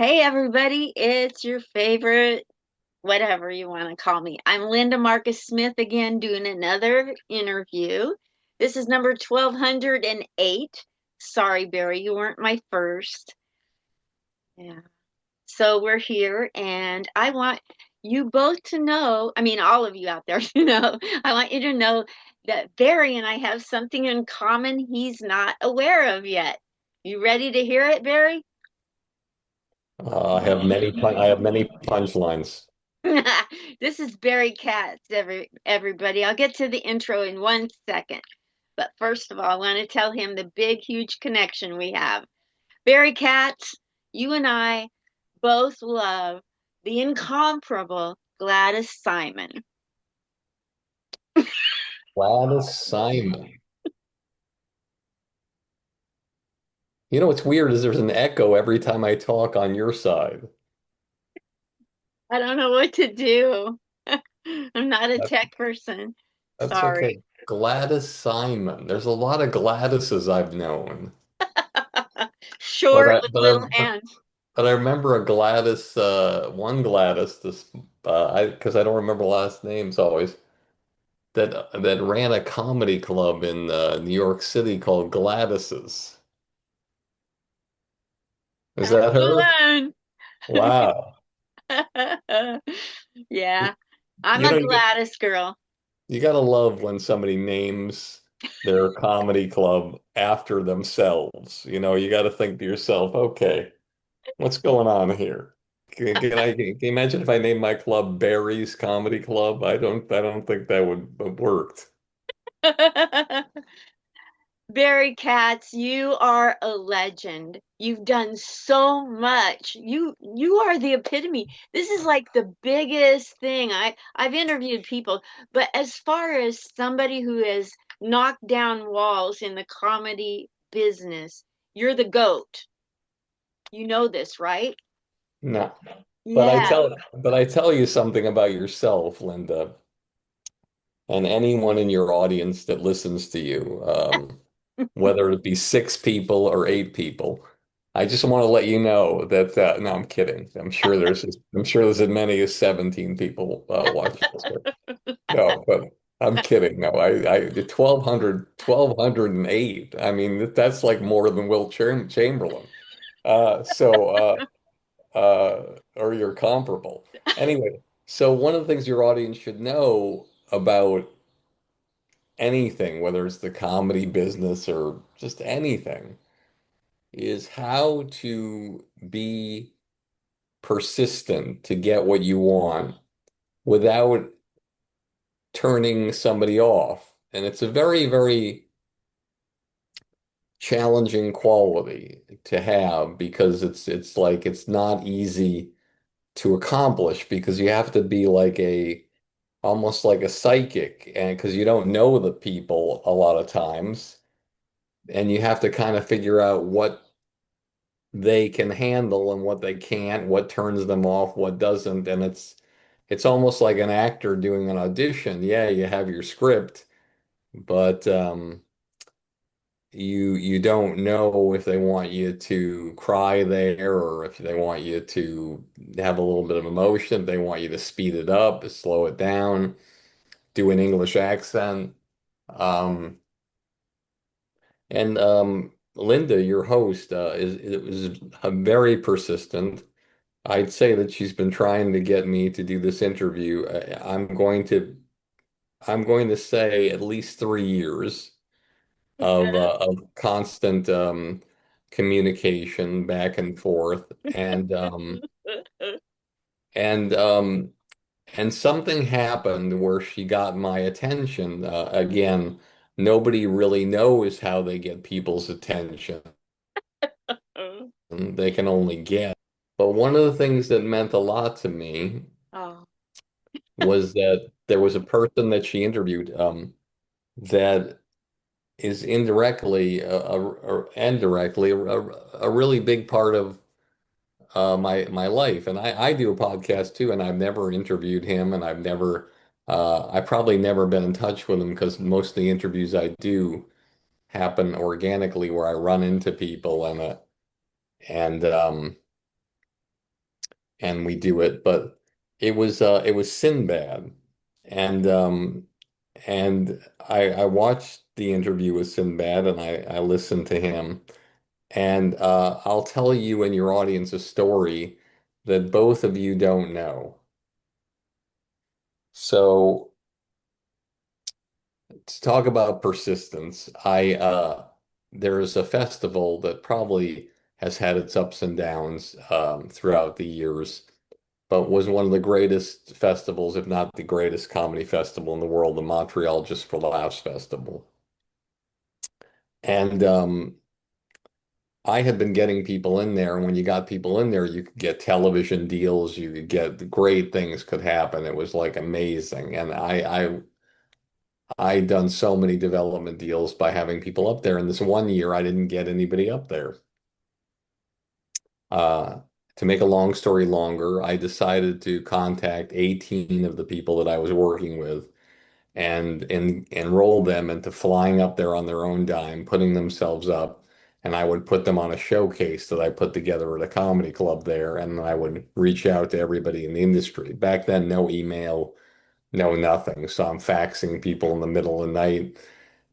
Hey everybody, it's your favorite, whatever you want to call me. I'm Linda Marcus Smith again doing another interview. This is number 1208. Sorry, Barry, you weren't my first. Yeah. So we're here and I want you both to know, I mean, all of you out there to know, I want you to know that Barry and I have something in common he's not aware of yet. You ready to hear it, Barry? I have many punchlines. This is BarryKatz, everybody. I'll get to the intro in 1 second. But first of all, I want to tell him the big, huge connection we have. BarryKatz, you and I both love the incomparable Gladys Simon. Gladys Simon. You know what's weird is there's an echo every time I talk on your side. I don't know what to do. I'm not a That, tech person. that's Sorry. okay. Gladys Simon. There's a lot of Gladyses I've known, but Short I with but little I hands. but I remember a Gladys, one Gladys, I because I don't remember last names always. That ran a comedy club in New York City called Gladys's. Is That's that the her? one. Wow. Yeah, I'm You a know, Gladys girl. you gotta love when somebody names their comedy club after themselves. You know, you gotta think to yourself, okay, what's going on here? Can you imagine if I named my club Barry's Comedy Club? I don't think that would have worked. Barry Katz, you are a legend. You've done so much. You are the epitome. This is like the biggest thing. I've interviewed people, but as far as somebody who has knocked down walls in the comedy business, you're the GOAT. You know this, right? No. Yeah. But I tell you something about yourself, Linda, and anyone in your audience that listens to you. Whether it be six people or eight people. I just want to let you know that no, I'm kidding. I'm sure there's as many as 17 people watching this. No, but I'm kidding. No, the 1,208. I mean, that's like more than Chamberlain. Or you're comparable. Anyway, so one of the things your audience should know about anything, whether it's the comedy business or just anything, is how to be persistent to get what you want without turning somebody off. And it's a very, very challenging quality to have because it's like it's not easy to accomplish because you have to be like a almost like a psychic and because you don't know the people a lot of times and you have to kind of figure out what they can handle and what they can't, what turns them off, what doesn't. And it's almost like an actor doing an audition. Yeah, you have your script, but you don't know if they want you to cry there or if they want you to have a little bit of emotion, if they want you to speed it up, slow it down, do an English accent. Um, and Linda, your host, is very persistent. I'd say that she's been trying to get me to do this interview. I'm going to say at least 3 years of constant communication back and forth, and um, and something happened where she got my attention. Again, nobody really knows how they get people's attention. They can only get. But one of the things that meant a lot to me Oh. was that there was a person that she interviewed that is indirectly or indirectly a really big part of my life. And I do a podcast too, and I've never interviewed him, and I've probably never been in touch with him because most of the interviews I do happen organically where I run into people and and we do it, but it was Sinbad, and I watched the interview with Sinbad, and I listened to him, and I'll tell you and your audience a story that both of you don't know. So to talk about persistence, I there's a festival that probably has had its ups and downs throughout the years, but was one of the greatest festivals, if not the greatest comedy festival in the world, the Montreal Just for Laughs Festival. And I had been getting people in there, and when you got people in there, you could get television deals, you could get great things could happen. It was like amazing. And I done so many development deals by having people up there. And this one year, I didn't get anybody up there. Uh, to make a long story longer, I decided to contact 18 of the people that I was working with and enroll them into flying up there on their own dime, putting themselves up. And I would put them on a showcase that I put together at a comedy club there. And I would reach out to everybody in the industry. Back then, no email, no nothing. So I'm faxing people in the middle of the night.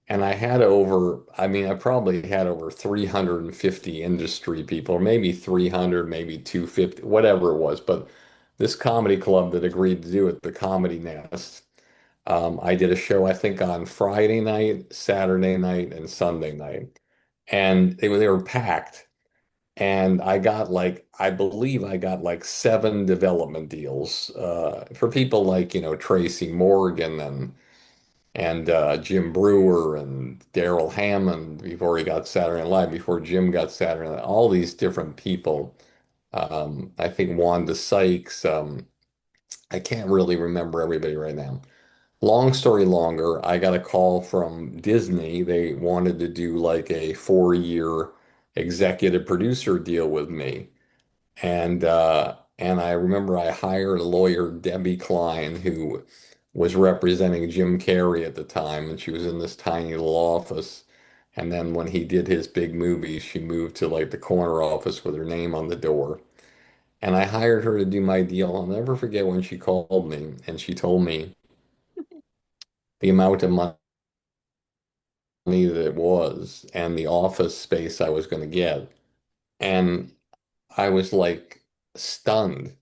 And I had over, I mean, I probably had over 350 industry people, or maybe 300, maybe 250, whatever it was. But this comedy club that agreed to do it, the Comedy Nest, I did a show, I think, on Friday night, Saturday night, and Sunday night. And they were packed. And I got like, I believe I got like 7 development deals for people like, Tracy Morgan and Jim Brewer and Daryl Hammond before he got Saturday Night Live, before Jim got Saturday Night, all these different people. I think Wanda Sykes. I can't really remember everybody right now. Long story longer, I got a call from Disney. They wanted to do like a 4-year executive producer deal with me. And I remember I hired a lawyer, Debbie Klein, who was representing Jim Carrey at the time, and she was in this tiny little office. And then when he did his big movies, she moved to like the corner office with her name on the door. And I hired her to do my deal. I'll never forget when she called me and she told me the amount of money that it was and the office space I was going to get. And I was like stunned.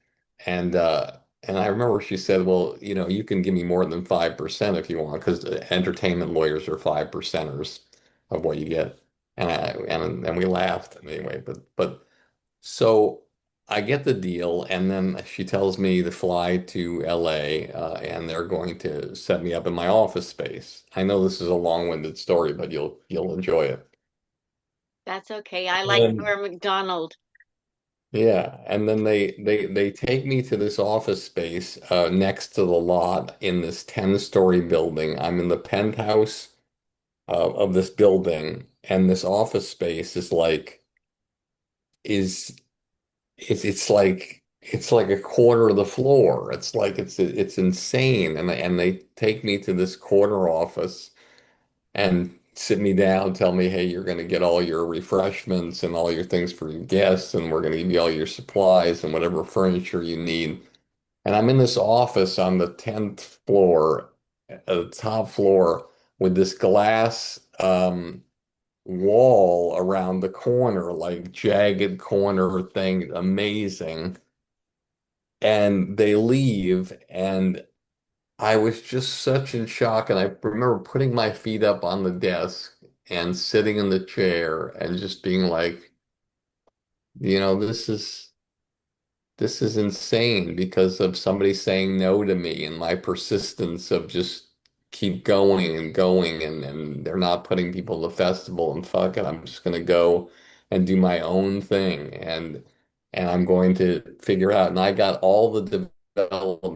And I remember she said, well, you can give me more than 5% if you want, because entertainment lawyers are 5%ers of what you get. And we laughed anyway, but so I get the deal, and then she tells me to fly to LA, and they're going to set me up in my office space. I know this is a long-winded story, but you'll enjoy it. That's okay. I like And Norm Macdonald. yeah, and then they take me to this office space next to the lot in this 10-story building. I'm in the penthouse of this building, and this office space is it's like a quarter of the floor. It's insane, and they take me to this corner office and sit me down, tell me, hey, you're going to get all your refreshments and all your things for your guests, and we're going to give you all your supplies and whatever furniture you need. And I'm in this office on the 10th floor, the top floor, with this glass wall around the corner, like jagged corner thing, amazing. And they leave, and I was just such in shock, and I remember putting my feet up on the desk and sitting in the chair and just being like, this is insane because of somebody saying no to me and my persistence of just keep going and going, and they're not putting people to the festival, and fuck it, I'm just gonna go and do my own thing, and I'm going to figure it out. And I got all the development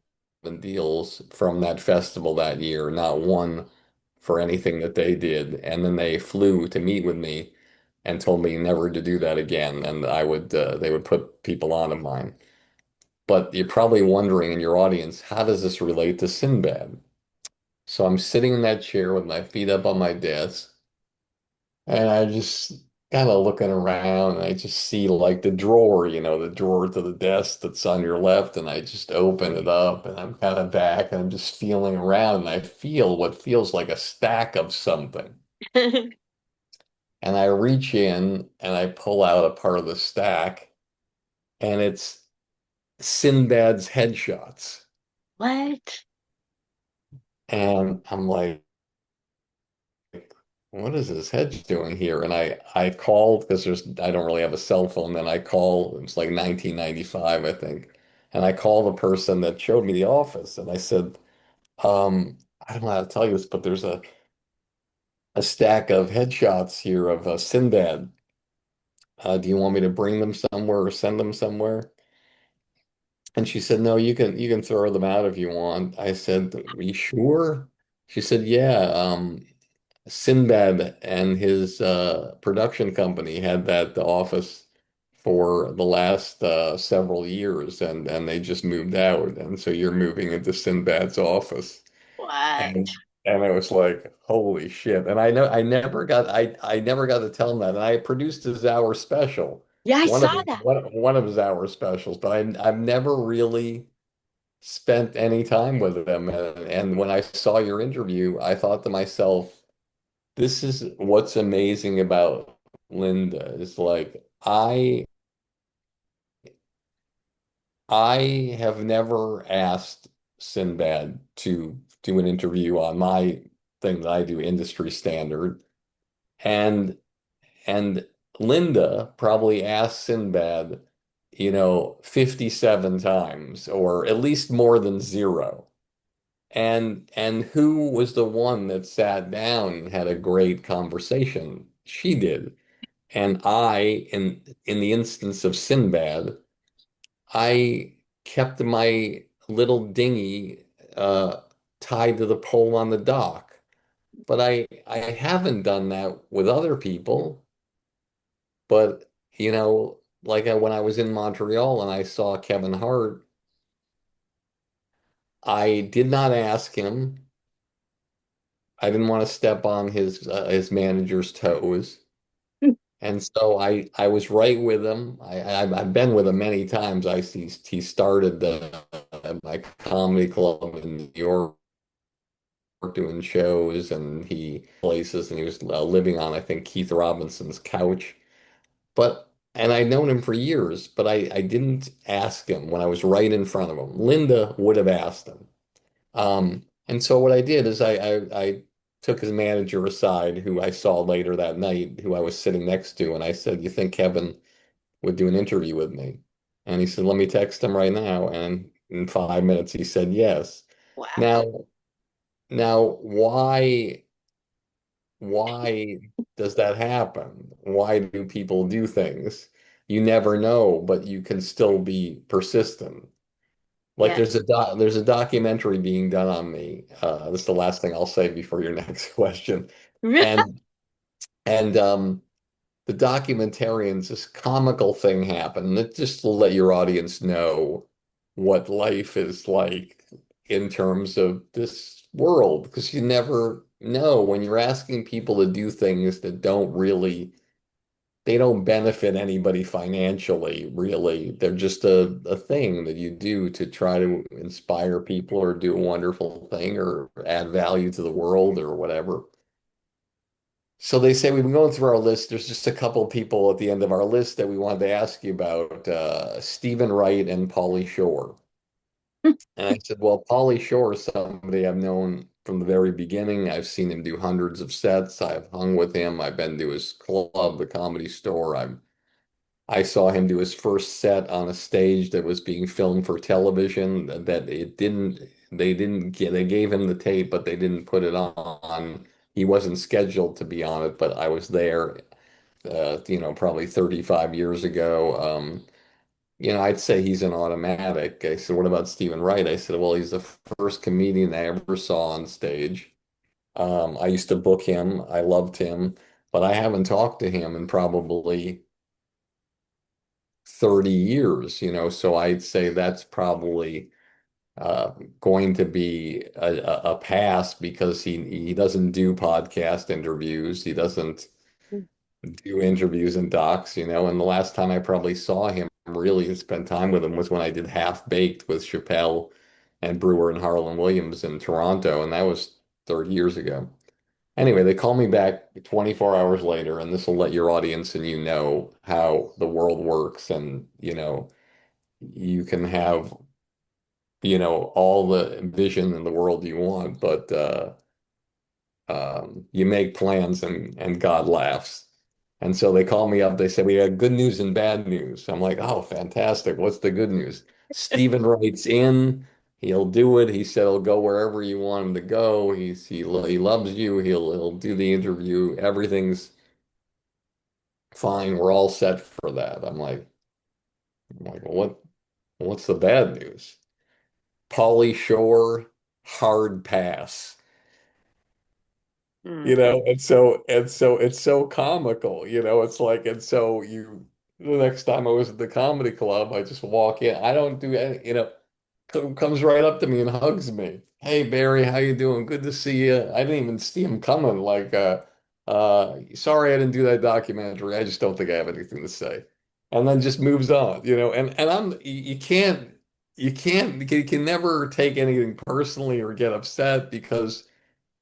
deals from that festival that year, not one for anything that they did. And then they flew to meet with me and told me never to do that again, and they would put people on of mine. But you're probably wondering in your audience, how does this relate to Sinbad? So I'm sitting in that chair with my feet up on my desk, and I just kind of looking around and I just see like the drawer, the drawer to the desk that's on your left, and I just open it up and I'm kind of back and I'm just feeling around and I feel what feels like a stack of something. And I reach in and I pull out a part of the stack and it's Sinbad's headshots. What? And I'm like, what is his head doing here? And I called because I don't really have a cell phone. Then I call, it's like 1995, I think. And I called the person that showed me the office and I said, I don't know how to tell you this, but there's a stack of headshots here of Sinbad. Do you want me to bring them somewhere or send them somewhere? And she said, no, you can throw them out if you want. I said, are you sure? She said, yeah. Sinbad and his production company had that office for the last several years, and they just moved out, and so you're moving into Sinbad's office, What? and it was like, holy shit! And I know I never got to tell him that, and I produced his hour special, Yeah, I one of saw his, that. one of his hour specials, but I've never really spent any time with him, and when I saw your interview, I thought to myself. This is what's amazing about Linda is like I have never asked Sinbad to do an interview on my thing that I do, industry standard. And and Linda probably asked Sinbad, 57 times or at least more than zero. And who was the one that sat down and had a great conversation? She did. And in the instance of Sinbad, I kept my little dinghy uh, tied to the pole on the dock. But I haven't done that with other people. But, like when I was in Montreal and I saw Kevin Hart, I did not ask him. I didn't want to step on his manager's toes. And so I was right with him. I've been with him many times. He started my comedy club in New York doing shows and he places and he was living on I think Keith Robinson's couch. And I'd known him for years, but I didn't ask him when I was right in front of him. Linda would have asked him. And so what I did is I took his manager aside, who I saw later that night, who I was sitting next to, and I said, "You think Kevin would do an interview with me?" And he said, "Let me text him right now." And in 5 minutes, he said yes. Wow. Now, now, why does that happen? Why do people do things? You never know, but you can still be persistent. Like Yeah. there's a documentary being done on me. This is the last thing I'll say before your next question. And and the documentarians, this comical thing happened. That just to let your audience know what life is like in terms of this world, because you never know when you're asking people to do things that they don't benefit anybody financially, really. They're just a thing that you do to try to inspire people or do a wonderful thing or add value to the world or whatever. So they say we've been going through our list. There's just a couple of people at the end of our list that we wanted to ask you about, Stephen Wright and Pauly Shore. And I said, well, Pauly Shore is somebody I've known from the very beginning. I've seen him do hundreds of sets. I've hung with him. I've been to his club, the Comedy Store. I saw him do his first set on a stage that was being filmed for television that they gave him the tape, but they didn't put it on. He wasn't scheduled to be on it, but I was there, probably 35 years ago. I'd say he's an automatic. I said, what about Stephen Wright? I said, well, he's the first comedian I ever saw on stage. I used to book him. I loved him, but I haven't talked to him in probably 30 years, so I'd say that's probably uh, going to be a pass because he doesn't do podcast interviews. He doesn't. do interviews and docs, and the last time I probably saw him really and spent time with him was when I did Half Baked with Chappelle and Brewer and Harlan Williams in Toronto, and that was 30 years ago. Anyway, they call me back 24 hours later, and this will let your audience and you know how the world works, and you can have all the vision in the world you want, but you make plans and God laughs. And so they call me up. They say, we have good news and bad news. I'm like, oh, fantastic. What's the good news? Steven writes in. He'll do it. He said he'll go wherever you want him to go. He loves you. He'll do the interview. Everything's fine. We're all set for that. I'm like, well, what's the bad news? Pauly Shore, hard pass. Hmm. And so it's so comical, it's like, and so the next time I was at the comedy club, I just walk in. I don't do any, comes right up to me and hugs me. Hey Barry, how you doing? Good to see you. I didn't even see him coming. Like, sorry I didn't do that documentary. I just don't think I have anything to say. And then just moves on, and you can never take anything personally or get upset because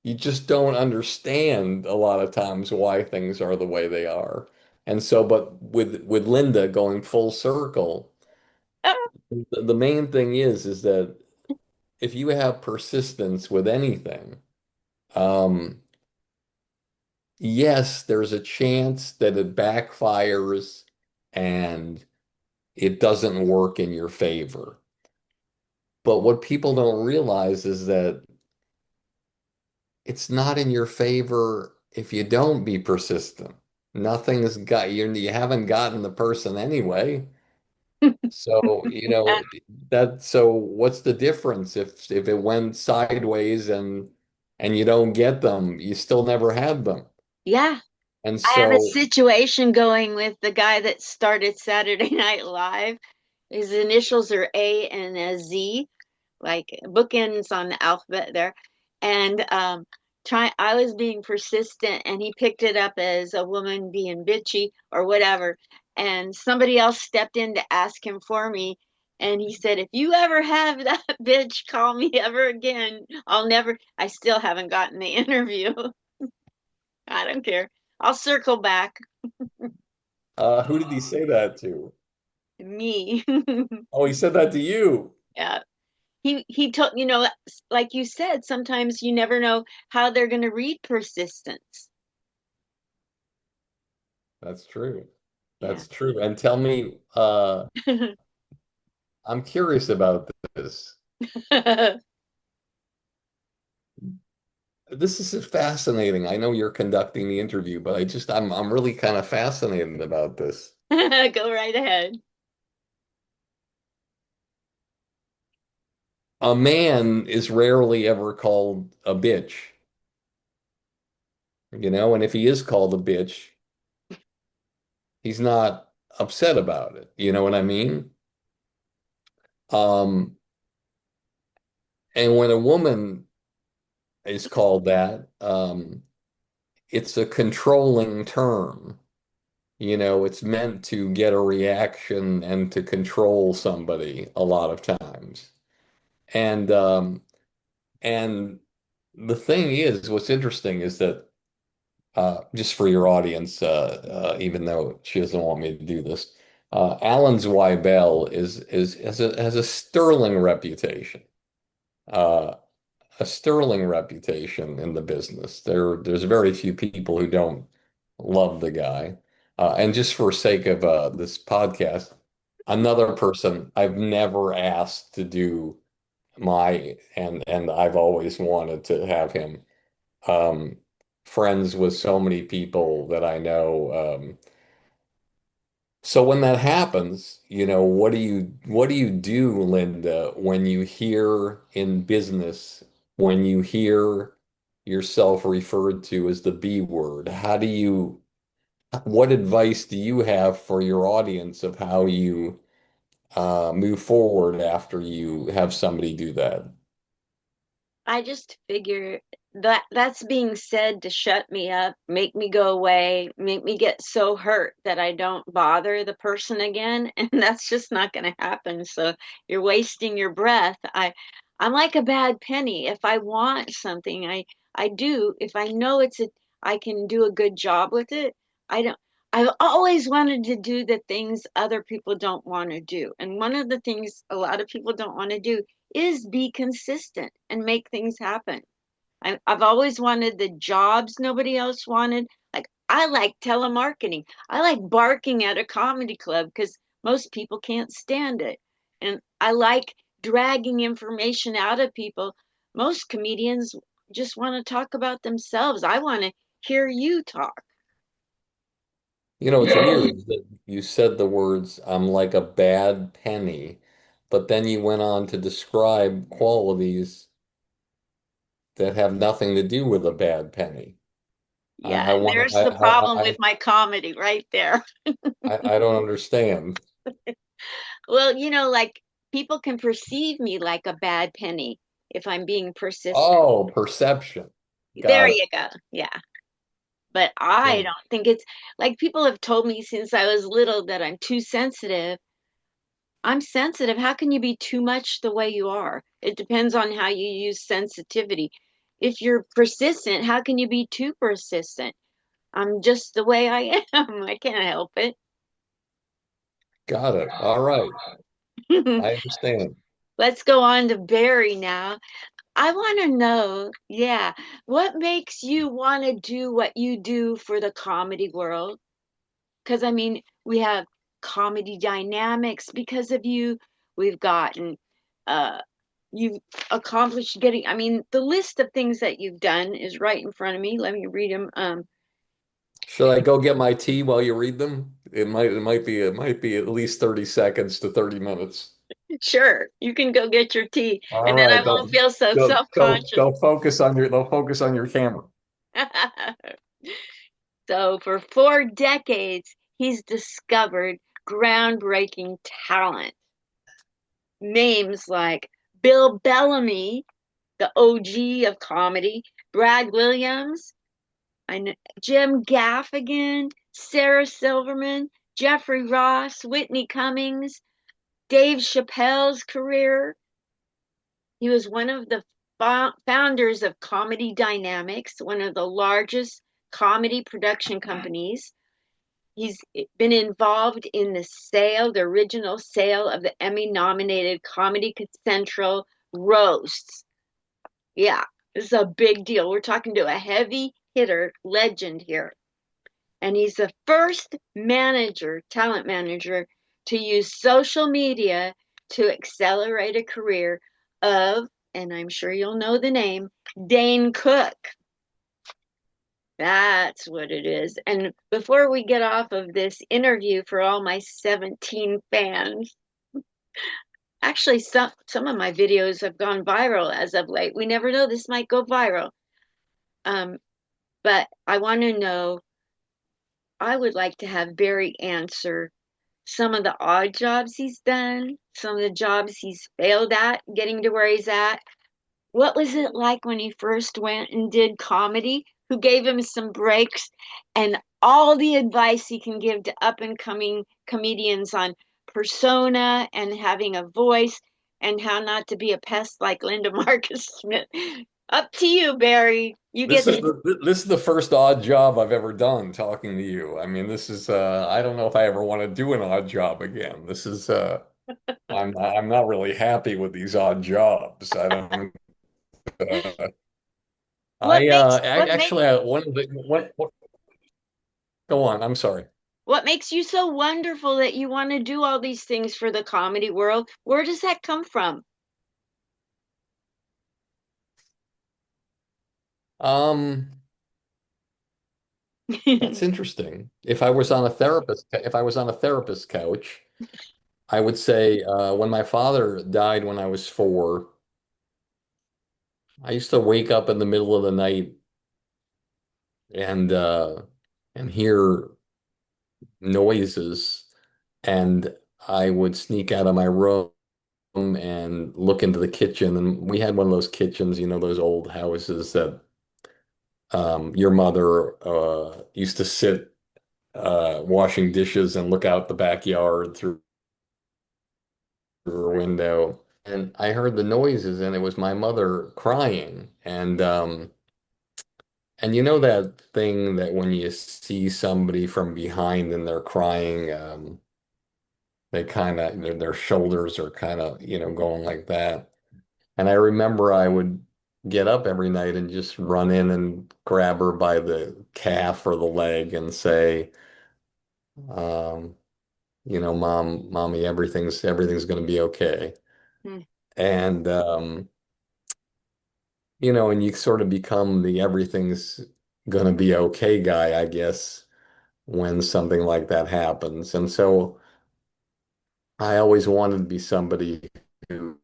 you just don't understand a lot of times why things are the way they are. And so, but with Linda going full circle, the main thing is that if you have persistence with anything, um, yes, there's a chance that it backfires and it doesn't work in your favor. But what people don't realize is that it's not in your favor if you don't be persistent. Nothing's got you haven't gotten the person anyway. So, so what's the difference if it went sideways and you don't get them, you still never had them. Yeah, And I have a so situation going with the guy that started Saturday Night Live. His initials are A and a Z, like bookends on the alphabet there. And I was being persistent, and he picked it up as a woman being bitchy or whatever. And somebody else stepped in to ask him for me. And he said, if you ever have that bitch call me ever again, I'll never, I still haven't gotten the interview. I don't care. I'll circle back. who did he say that to? Me. Oh, he said that to you. Yeah. He told, like you said, sometimes you never know how they're going to read persistence. That's true. Yeah. That's true. And tell me, I'm curious about this. This is fascinating. I know you're conducting the interview, but I'm really kind of fascinated about this. Go right ahead. A man is rarely ever called a bitch, and if he is called a bitch, he's not upset about it. You know what I mean? Um, and when a woman is called that, it's a controlling term. It's meant to get a reaction and to control somebody a lot of times. And and the thing is, what's interesting is that just for your audience, even though she doesn't want me to do this, Alan Zweibel has a sterling reputation, uh, a sterling reputation in the business. There's very few people who don't love the guy. And just for sake of this podcast, another person I've never asked to do and I've always wanted to have him um, friends with so many people that I know. So when that happens, what do you do, Linda, when you hear in business, when you hear yourself referred to as the B word? What advice do you have for your audience of how you move forward after you have somebody do that? I just figure that's being said to shut me up, make me go away, make me get so hurt that I don't bother the person again, and that's just not going to happen. So you're wasting your breath. I'm like a bad penny. If I want something, I do. If I know I can do a good job with it. I don't I've always wanted to do the things other people don't want to do. And one of the things a lot of people don't want to do is be consistent and make things happen. I've always wanted the jobs nobody else wanted. Like, I like telemarketing. I like barking at a comedy club because most people can't stand it. And I like dragging information out of people. Most comedians just want to talk about themselves. I want to hear you talk. You know, it's weird that you said the words, I'm like a bad penny, but then you went on to describe qualities that have nothing to do with a bad penny. Yeah, I and want there's the problem with my comedy right there. I don't understand. Well, like people can perceive me like a bad penny if I'm being persistent. Oh, perception. There Got it. you go. Yeah. But I Yeah. don't think it's like people have told me since I was little that I'm too sensitive. I'm sensitive. How can you be too much the way you are? It depends on how you use sensitivity. If you're persistent, how can you be too persistent? I'm just the way I am. I can't help it. Got it. All right. I understand. Let's go on to Barry now. I want to know, yeah, what makes you want to do what you do for the comedy world? Because I mean, we have comedy dynamics because of you. We've gotten, uh, you've accomplished getting, I mean, the list of things that you've done is right in front of me. Let me read them. Should I go get my tea while you read them? It might be at least 30 seconds to 30 minutes. Sure, you can go get your tea, All and then I right, won't feel so self-conscious. they'll focus on your camera. So for 4 decades, he's discovered groundbreaking talent. Names like Bill Bellamy, the OG of comedy, Brad Williams, Jim Gaffigan, Sarah Silverman, Jeffrey Ross, Whitney Cummings, Dave Chappelle's career. He was one of the founders of Comedy Dynamics, one of the largest comedy production companies. He's been involved in the original sale of the Emmy nominated Comedy Central roasts. Yeah, this is a big deal. We're talking to a heavy hitter legend here. And he's the first talent manager, to use social media to accelerate a career of, and I'm sure you'll know the name, Dane Cook. That's what it is. And before we get off of this interview, for all my 17 fans, actually some of my videos have gone viral as of late. We never know, this might go viral. Um, but I want to know, I would like to have Barry answer some of the odd jobs he's done, some of the jobs he's failed at getting to where he's at. What was it like when he first went and did comedy? Who gave him some breaks and all the advice he can give to up and coming comedians on persona and having a voice and how not to be a pest like Linda Marcus Smith. Up to you, Barry. You get the This is the first odd job I've ever done talking to you. I mean, this is I don't know if I ever want to do an odd job again. This is I'm not really happy with these odd jobs. I don't I actually one of the what go on. I'm sorry. what makes you so wonderful that you want to do all these things for the comedy world? Where does that come from? Um, that's interesting. If I was on a therapist couch, I would say when my father died when I was 4, I used to wake up in the middle of the night and uh, and hear noises, and I would sneak out of my room and look into the kitchen. And we had one of those kitchens, those old houses that your mother used to sit washing dishes and look out the backyard through her window. And I heard the noises, and it was my mother crying. And you know that thing that when you see somebody from behind and they're crying, they kind of their shoulders are kind of, going like that. And I remember I would get up every night and just run in and grab her by the calf or the leg and say, um, mommy, everything's going to be okay. Hmm. And and you sort of become the everything's going to be okay guy, I guess, when something like that happens. And so I always wanted to be somebody who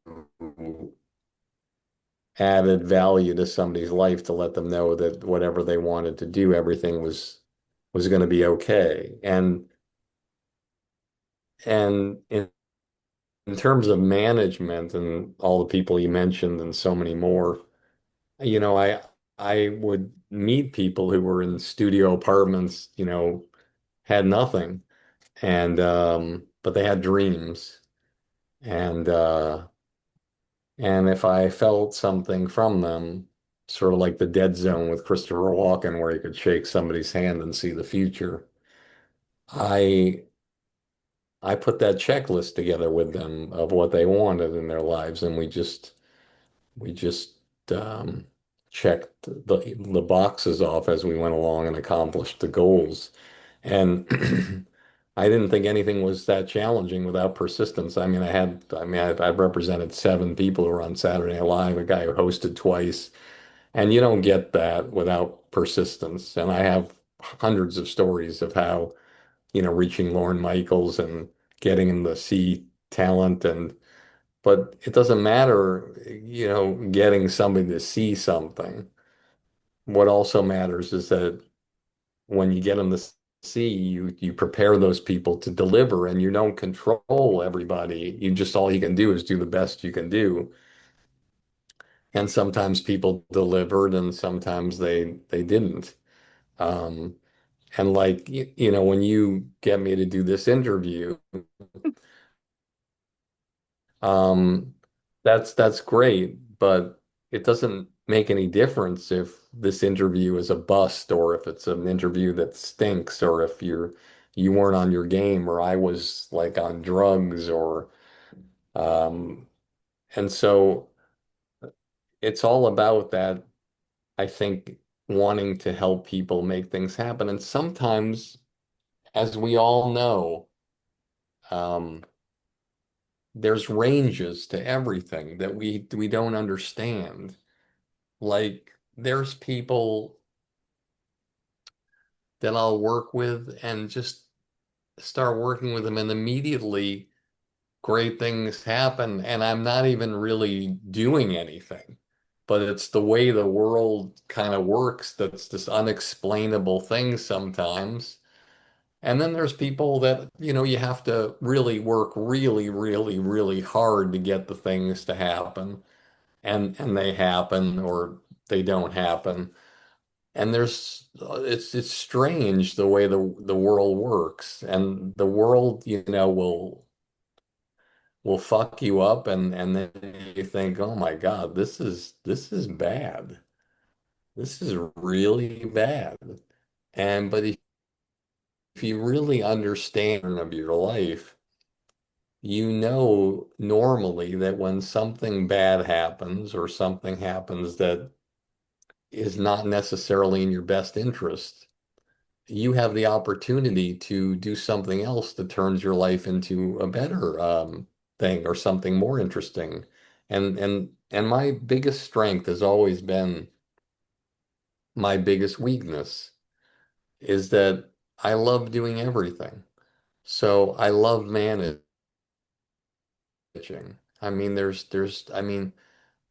added value to somebody's life to let them know that whatever they wanted to do, everything was going to be okay. And in terms of management and all the people you mentioned and so many more, I would meet people who were in studio apartments, had nothing, and but they had dreams, and if I felt something from them, sort of like the Dead Zone with Christopher Walken, where he could shake somebody's hand and see the future, I I put that checklist together with them of what they wanted in their lives, and we just um, checked the boxes off as we went along and accomplished the goals. And I didn't think anything was that challenging without persistence. I've represented seven people who were on Saturday Night Live, a guy who hosted twice, and you don't get that without persistence. And I have hundreds of stories of how, reaching Lorne Michaels and getting him to see talent but it doesn't matter, getting somebody to see something. What also matters is that when you get them to see, you prepare those people to deliver, and you don't control everybody. All you can do is do the best you can do. And sometimes people delivered, and sometimes they didn't. Um, and like when you get me to do this interview, Um, that's great, but it doesn't make any difference if this interview is a bust or if it's an interview that stinks or if you weren't on your game or I was like on drugs or um and so it's all about that, I think, wanting to help people make things happen. And sometimes, as we all know, um there's ranges to everything that we don't understand. Like there's people that I'll work with and just start working with them and immediately great things happen and I'm not even really doing anything. But it's the way the world kind of works that's this unexplainable thing sometimes. And then there's people that, you have to really work really, really, really hard to get the things to happen. And they happen or they don't happen. And it's strange the way the world works. And the world, will fuck you up and then you think, "Oh my God, this is bad. This is really bad." And but if you really understand of your life, you know normally that when something bad happens or something happens that is not necessarily in your best interest, you have the opportunity to do something else that turns your life into a better thing or something more interesting. And my biggest strength has always been my biggest weakness is that I love doing everything. So I love managing.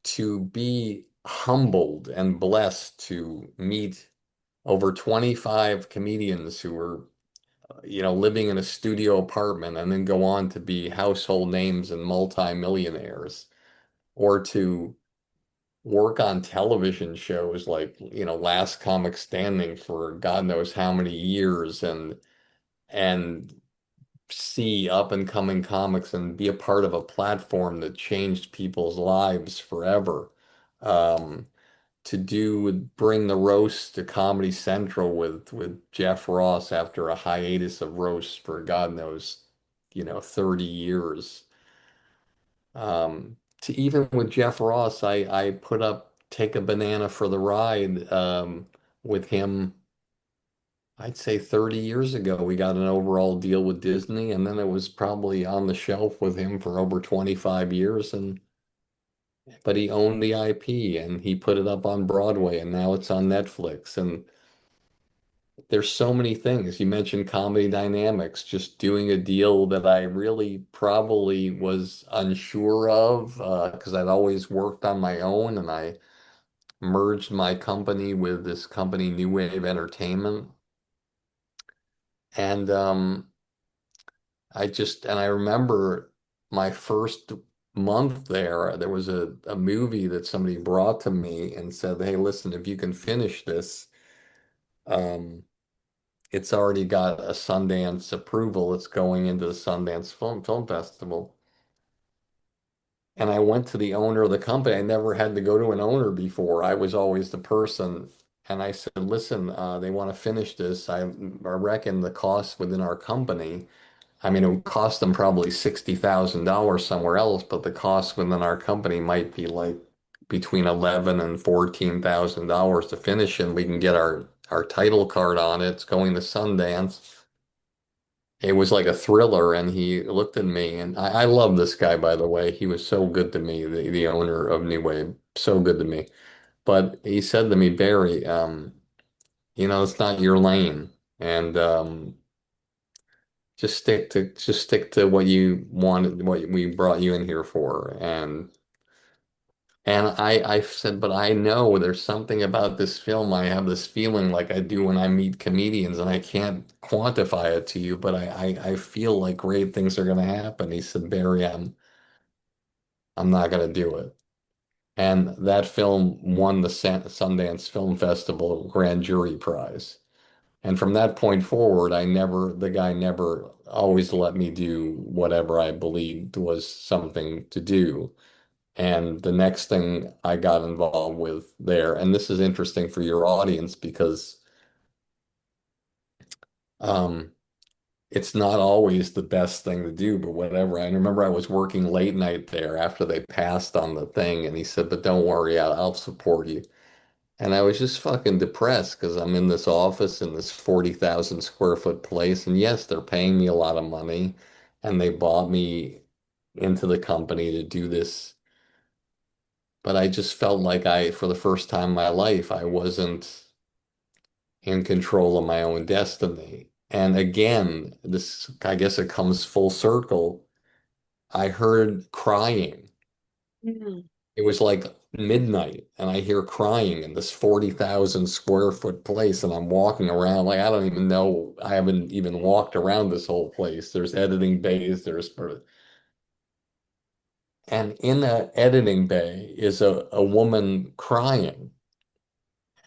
To be humbled and blessed to meet over 25 comedians who were living in a studio apartment and then go on to be household names and multimillionaires, or to work on television shows like, Last Comic Standing for God knows how many years and see up and coming comics and be a part of a platform that changed people's lives forever. Um, to bring the roast to Comedy Central with Jeff Ross after a hiatus of roast for God knows, 30 years. To even with Jeff Ross, I put up Take a Banana for the Ride with him. I'd say 30 years ago, we got an overall deal with Disney, and then it was probably on the shelf with him for over 25 years. But he owned the IP and he put it up on Broadway, and now it's on Netflix. And there's so many things. You mentioned Comedy Dynamics, just doing a deal that I really probably was unsure of because I'd always worked on my own, and I merged my company with this company, New Wave Entertainment. And I remember my first month there, there was a movie that somebody brought to me and said, "Hey, listen, if you can finish this, um, it's already got a Sundance approval. It's going into the Sundance Film Festival." And I went to the owner of the company. I never had to go to an owner before. I was always the person. And I said, "Listen, they want to finish this. I reckon the cost within our company." I mean, it would cost them probably $60,000 somewhere else, but the cost within our company might be like between 11 and $14,000 to finish, and we can get our title card on it. It's going to Sundance. It was like a thriller, and he looked at me, and I love this guy, by the way. He was so good to me, the owner of New Wave, so good to me. But he said to me, "Barry, it's not your lane, and just stick to what you wanted, what we brought you in here for." And I said, "But I know there's something about this film. I have this feeling like I do when I meet comedians, and I can't quantify it to you, but I feel like great things are going to happen." He said, "Barry, I'm not going to do it." And that film won the Sundance Film Festival Grand Jury Prize. And from that point forward, the guy never always let me do whatever I believed was something to do. And the next thing I got involved with there, and this is interesting for your audience because um, it's not always the best thing to do, but whatever. I remember I was working late night there after they passed on the thing, and he said, "But don't worry, I'll support you." And I was just fucking depressed because I'm in this office in this 40,000 square foot place. And yes, they're paying me a lot of money and they bought me into the company to do this. But I just felt like for the first time in my life, I wasn't in control of my own destiny. And again, I guess it comes full circle. I heard crying. Mm. It was like midnight, and I hear crying in this 40,000 square foot place, and I'm walking around like I don't even know. I haven't even walked around this whole place. There's editing bays, and in the editing bay is a woman crying.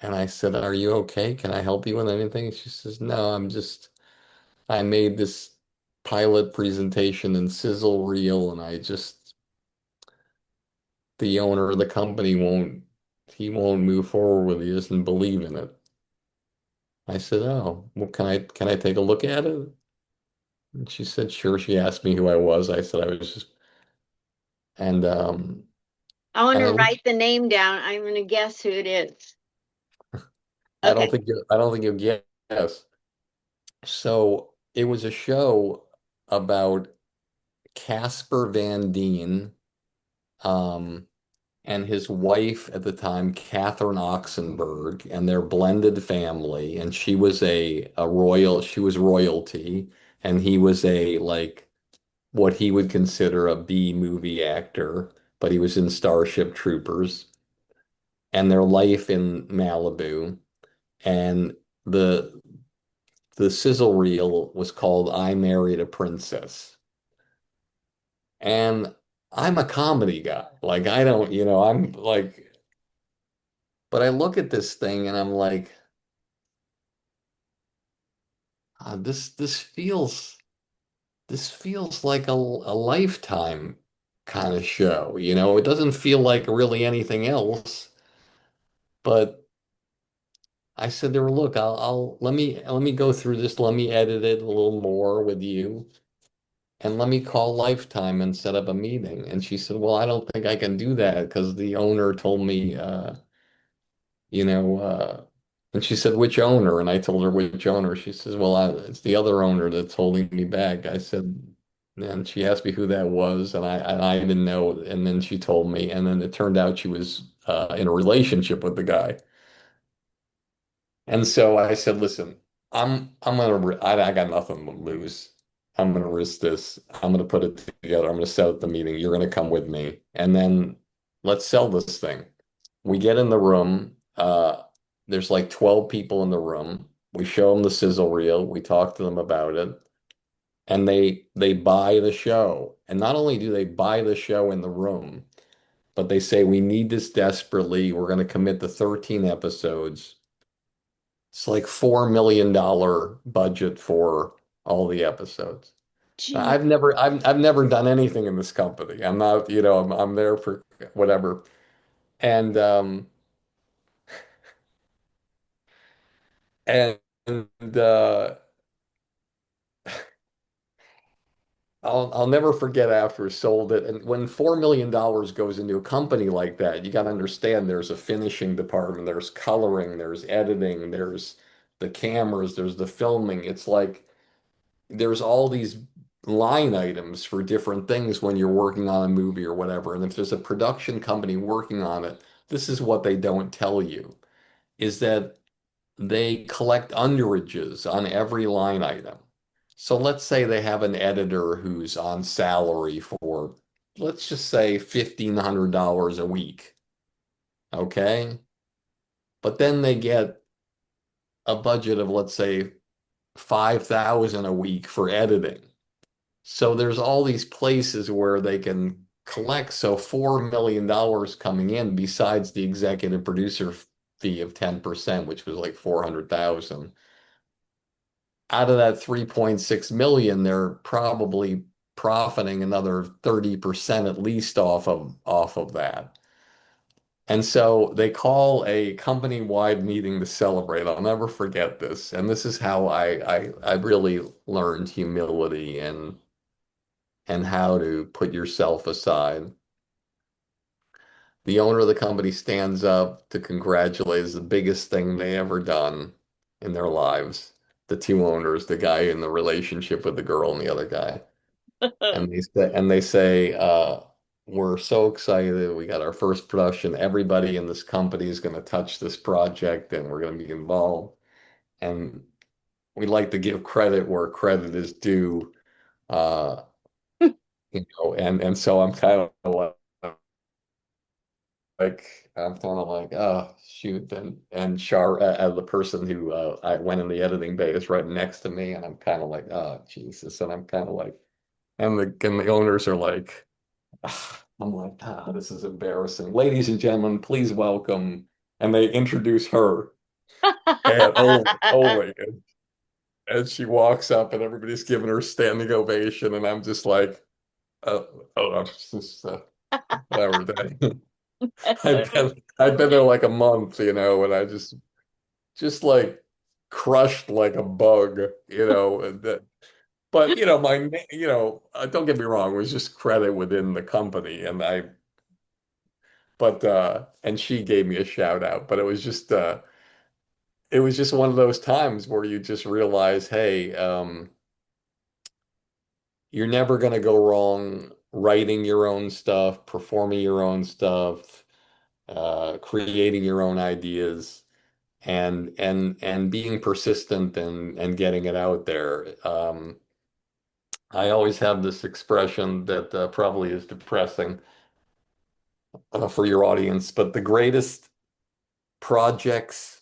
And I said, "Are you okay? Can I help you with anything?" She says, "No, I made this pilot presentation in sizzle reel, and the owner of the company he won't move forward with it. He doesn't believe in it." I said, "Oh, well, can I take a look at it?" And she said, "Sure." She asked me who I was. I said I was just and I want and to write the name down. I'm going to guess who it is. Okay. I don't think you'll guess. So it was a show about Casper Van Dien, um, and his wife at the time, Catherine Oxenberg, and their blended family. And she was royalty, and he was a like what he would consider a B movie actor, but he was in Starship Troopers, and their life in Malibu. And the the sizzle reel was called "I Married a Princess." And I'm a comedy guy. Like I don't, I'm like But I look at this thing and I'm like, this feels like a Lifetime kind of show. It doesn't feel like really anything else. But I said to her, look, let me go through this. Let me edit it a little more with you. And let me call Lifetime and set up a meeting. And she said, well, I don't think I can do that because the owner told me, you know, and she said, which owner? And I told her which owner. She says, well, it's the other owner that's holding me back. I said, and she asked me who that was, and I didn't know. And then she told me, and then it turned out she was in a relationship with the guy. And so I said, listen, I'm gonna I got nothing to lose. I'm gonna risk this. I'm gonna put it together. I'm gonna set up the meeting. You're gonna come with me, and then let's sell this thing. We get in the room. There's like 12 people in the room. We show them the sizzle reel. We talk to them about it, and they buy the show. And not only do they buy the show in the room, but they say we need this desperately. We're going to commit to 13 episodes. It's like $4 million budget for all the episodes. Now, Gee. I've never done anything in this company. I'm not, I'm there for whatever. And and uh I'll never forget after we sold it. And when $4 million goes into a company like that, you got to understand there's a finishing department, there's coloring, there's editing, there's the cameras, there's the filming. It's like there's all these line items for different things when you're working on a movie or whatever. And if there's a production company working on it, this is what they don't tell you, is that they collect underages on every line item. So let's say they have an editor who's on salary for, let's just say $1,500 a week. Okay. But then they get a budget of, let's say, 5,000 a week for editing. So there's all these places where they can collect. So $4 million coming in besides the executive producer fee of 10%, which was like 400,000. Out of that 3.6 million, they're probably profiting another 30% at least off of that. And so they call a company-wide meeting to celebrate. I'll never forget this. And this is how I really learned humility and how to put yourself aside. The owner of the company stands up to congratulate. It's the biggest thing they ever done in their lives. The two owners, the guy in the relationship with the girl and the other guy. And they say, we're so excited. We got our first production. Everybody in this company is going to touch this project and we're going to be involved. And we like to give credit where credit is due. Uh, and so I'm kind of I'm kind of like, oh shoot. And the person who I went in the editing bay is right next to me, and I'm kind of like, oh Jesus. And I'm kind of like, and the owners are like, I'm like, this is embarrassing. Ladies and gentlemen, please welcome. And they introduce her. And oh my God. And she walks up and everybody's giving her a standing ovation. And I'm just like, I'm just whatever. I've been there like a month, and I just like crushed like a bug, and but don't get me wrong, it was just credit within the company, and she gave me a shout out, but it was just one of those times where you just realize, hey, you're never going to go wrong writing your own stuff, performing your own stuff, creating your own ideas. And being persistent and getting it out there. I always have this expression that probably is depressing for your audience, but the greatest projects,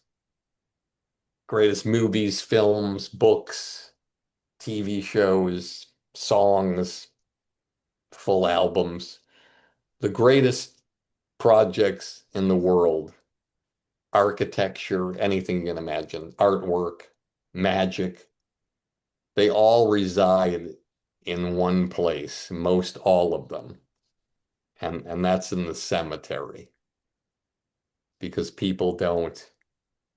greatest movies, films, books, TV shows, songs, full albums, the greatest projects in the world architecture, anything you can imagine, artwork, magic, they all reside in one place, most all of them. And that's in the cemetery because people don't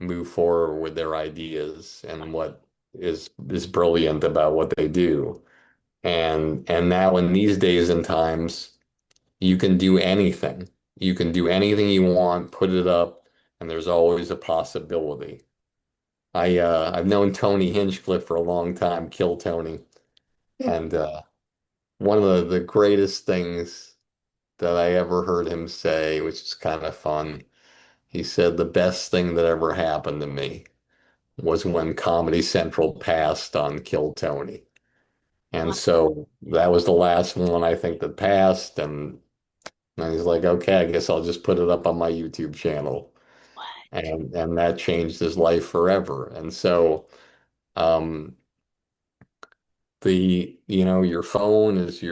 move forward with their ideas and what is brilliant about what they do. And now in these days and times, you can do anything. You can do anything you want, put it up, and there's always a possibility. I've known Tony Hinchcliffe for a long time, Kill Tony, and one of the greatest things that I ever heard him say, which is kind of fun, he said the best thing that ever happened to me was when Comedy Central passed on Kill Tony. And What? so that was the last one I think that passed, and he's like, okay, I guess I'll just put it up on my YouTube channel. And that changed his life forever. And so um your phone is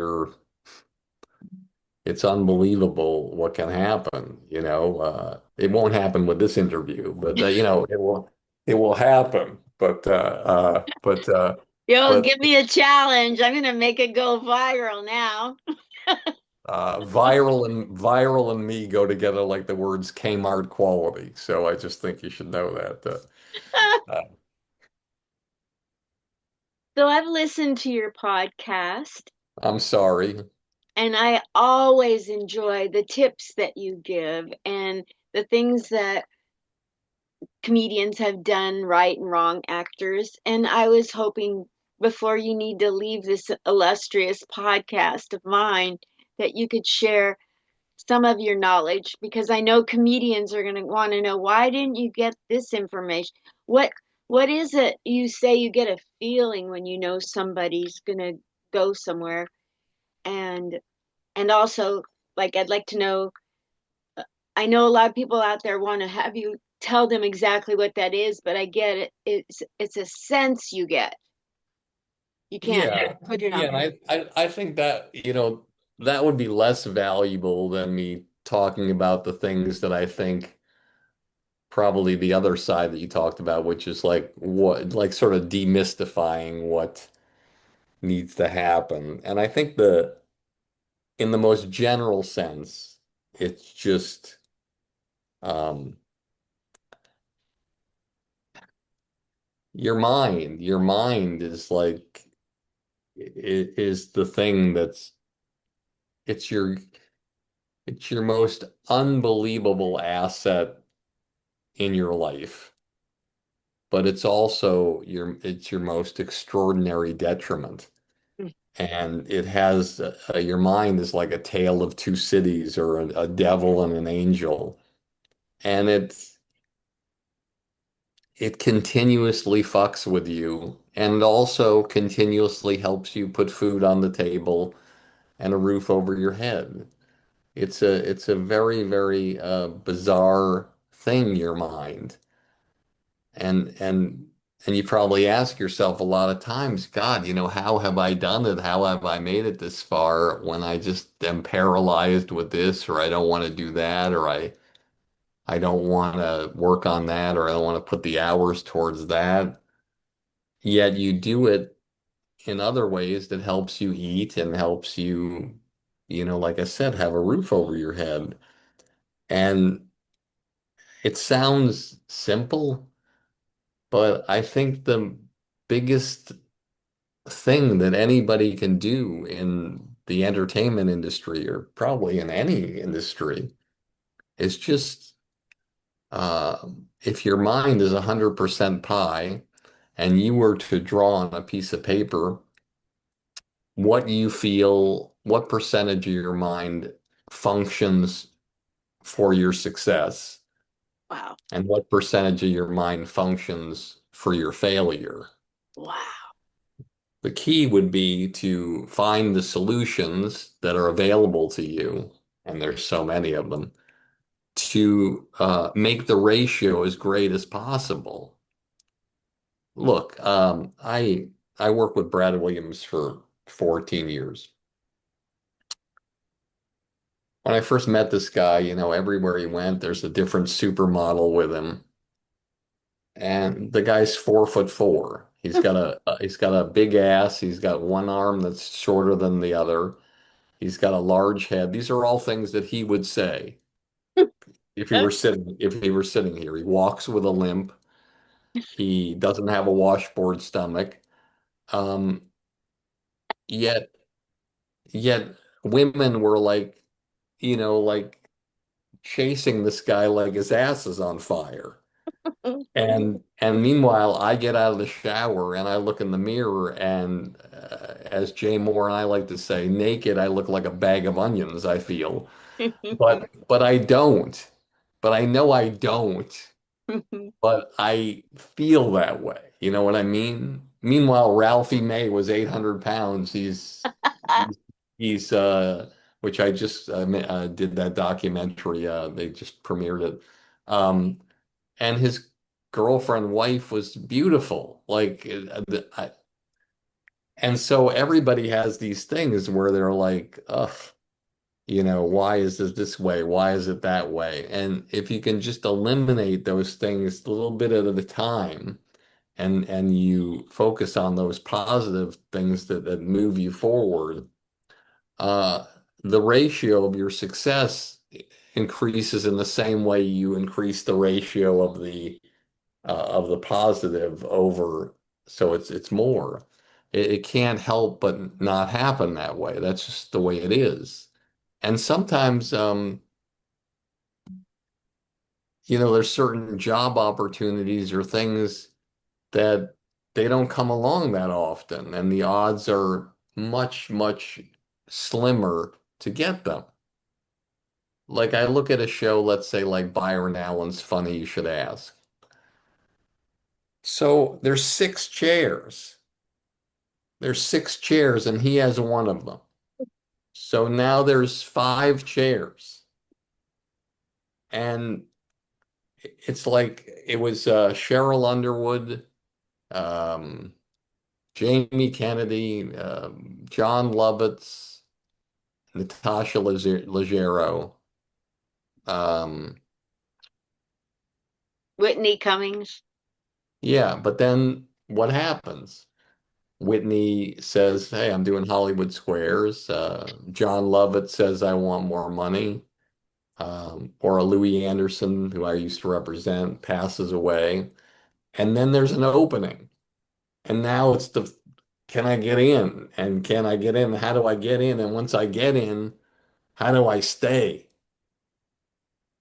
it's unbelievable what can happen, it won't happen with this interview, but it will happen. Yo, But give me a challenge. I'm gonna make it go viral now. viral and me go together like the words Kmart quality. So I just think you should know that. Uh, So I've listened to your podcast I'm sorry. and I always enjoy the tips that you give and the things that comedians have done right and wrong actors. And I was hoping before you need to leave this illustrious podcast of mine that you could share some of your knowledge because I know comedians are going to want to know why didn't you get this information? What what is it you say you get a feeling when you know somebody's going to go somewhere and also like I'd like to know I know a lot of people out there want to have you tell them exactly what that is, but I get it. It's a sense you get. You can't Yeah. put it Yeah, on. and I think that, that would be less valuable than me talking about the things that I think probably the other side that you talked about, which is like sort of demystifying what needs to happen. And I think in the most general sense, it's just um your mind is like is the thing it's your it's your most unbelievable asset in your life, but it's your most extraordinary detriment. And it has your mind is like a tale of two cities or a devil and an angel. And it continuously fucks with you and also continuously helps you put food on the table and a roof over your head. It's a very, very bizarre thing, your mind. And you probably ask yourself a lot of times, God, how have I done it? How have I made it this far when I just am paralyzed with this, or I don't want to do that, or I don't want to work on that, or I don't want to put the hours towards that. Yet you do it in other ways that helps you eat and helps you, like I said, have a roof over your head. And it sounds simple, but I think the biggest thing that anybody can do in the entertainment industry or probably in any industry is just if your mind is 100% pie and you were to draw on a piece of paper what you feel, what percentage of your mind functions for your success, Wow. and what percentage of your mind functions for your failure. Wow. The key would be to find the solutions that are available to you, and there's so many of them, to make the ratio as great as possible. Look, I worked with Brad Williams for 14 years. when I first met this guy, everywhere he went, there's a different supermodel with him. And the guy's 4'4". He's got a big ass. He's got one arm that's shorter than the other. He's got a large head. These are all things that he would say if he were sitting here. He walks with a limp. He doesn't have a washboard stomach. Um, yet yet women were like chasing this guy like his ass is on fire. And meanwhile, I get out of the shower and I look in the mirror, and as Jay Moore and I like to say, naked, I look like a bag of onions, I feel. But I don't. But I know I don't. But I feel that way. You know what I mean? Meanwhile, Ralphie May was 800 pounds. He's, he's which I just did that documentary. They just premiered it. And his girlfriend, wife was beautiful. And so everybody has these things where they're like, ugh, why is this way? Why is it that way? And if you can just eliminate those things a little bit at a time, and you focus on those positive things that move you forward, uh, the ratio of your success increases in the same way you increase the ratio of the positive over. So it's more. It can't help but not happen that way. That's just the way it is. And sometimes, there's certain job opportunities or things that they don't come along that often, and the odds are much, much slimmer to get them. Like I look at a show, let's say like Byron Allen's Funny You Should Ask. So there's six chairs. There's six chairs, and he has one of them. So now there's five chairs. And it's like it was Cheryl Underwood, um, Jamie Kennedy, John Lovitz, Natasha Leggero. Um, Whitney Cummings. yeah, but then what happens? Whitney says, "Hey, I'm doing Hollywood Squares." John Lovitz says, "I want more money." Or a Louis Anderson, who I used to represent, passes away. And then there's an opening. And now it's can I get in? And can I get in? How do I get in? And once I get in, how do I stay?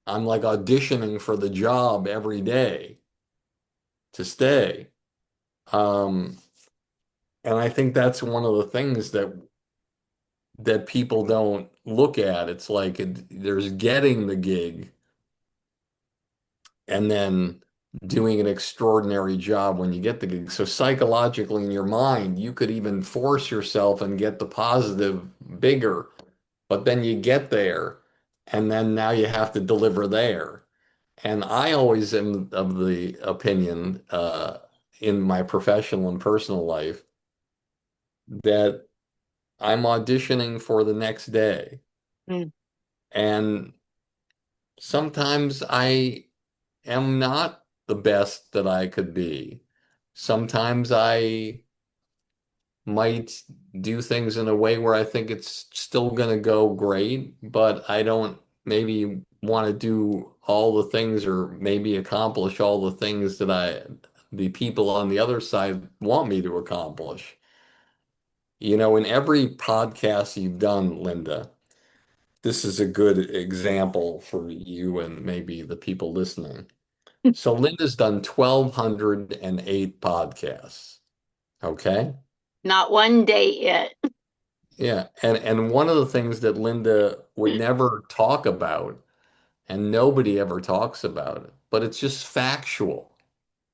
I'm like auditioning for the job every day to stay. Um, and I think that's one of the things that people don't look at. It's like there's getting the gig and then doing an extraordinary job when you get the gig. So psychologically in your mind, you could even force yourself and get the positive bigger, but then you get there and then now you have to deliver there. And I always am of the opinion, in my professional and personal life, that I'm auditioning for the next day. Mm. And sometimes I am not the best that I could be. Sometimes I might do things in a way where I think it's still going to go great, but I don't maybe want to do all the things or maybe accomplish all the things that the people on the other side want me to accomplish. In every podcast you've done, Linda, this is a good example for you and maybe the people listening. So Linda's done 1,208 podcasts. Okay. Not one day yet. Yeah. And one of the things that Linda would never talk about, and nobody ever talks about it, but it's just factual.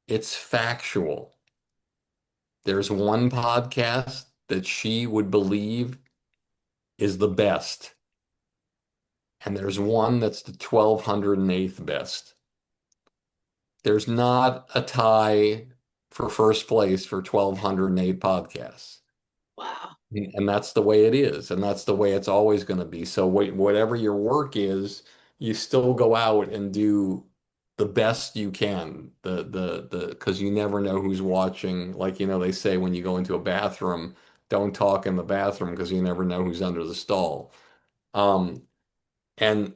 It's factual. There's one podcast that she would believe is the best, and there's one that's the 1,208th best. There's not a tie for first place for 1,208 podcasts. Wow. And that's the way it is, and that's the way it's always going to be. So whatever your work is, you still go out and do the best you can. Because you never know who's watching. Like, they say when you go into a bathroom, don't talk in the bathroom because you never know who's under the stall. Um, and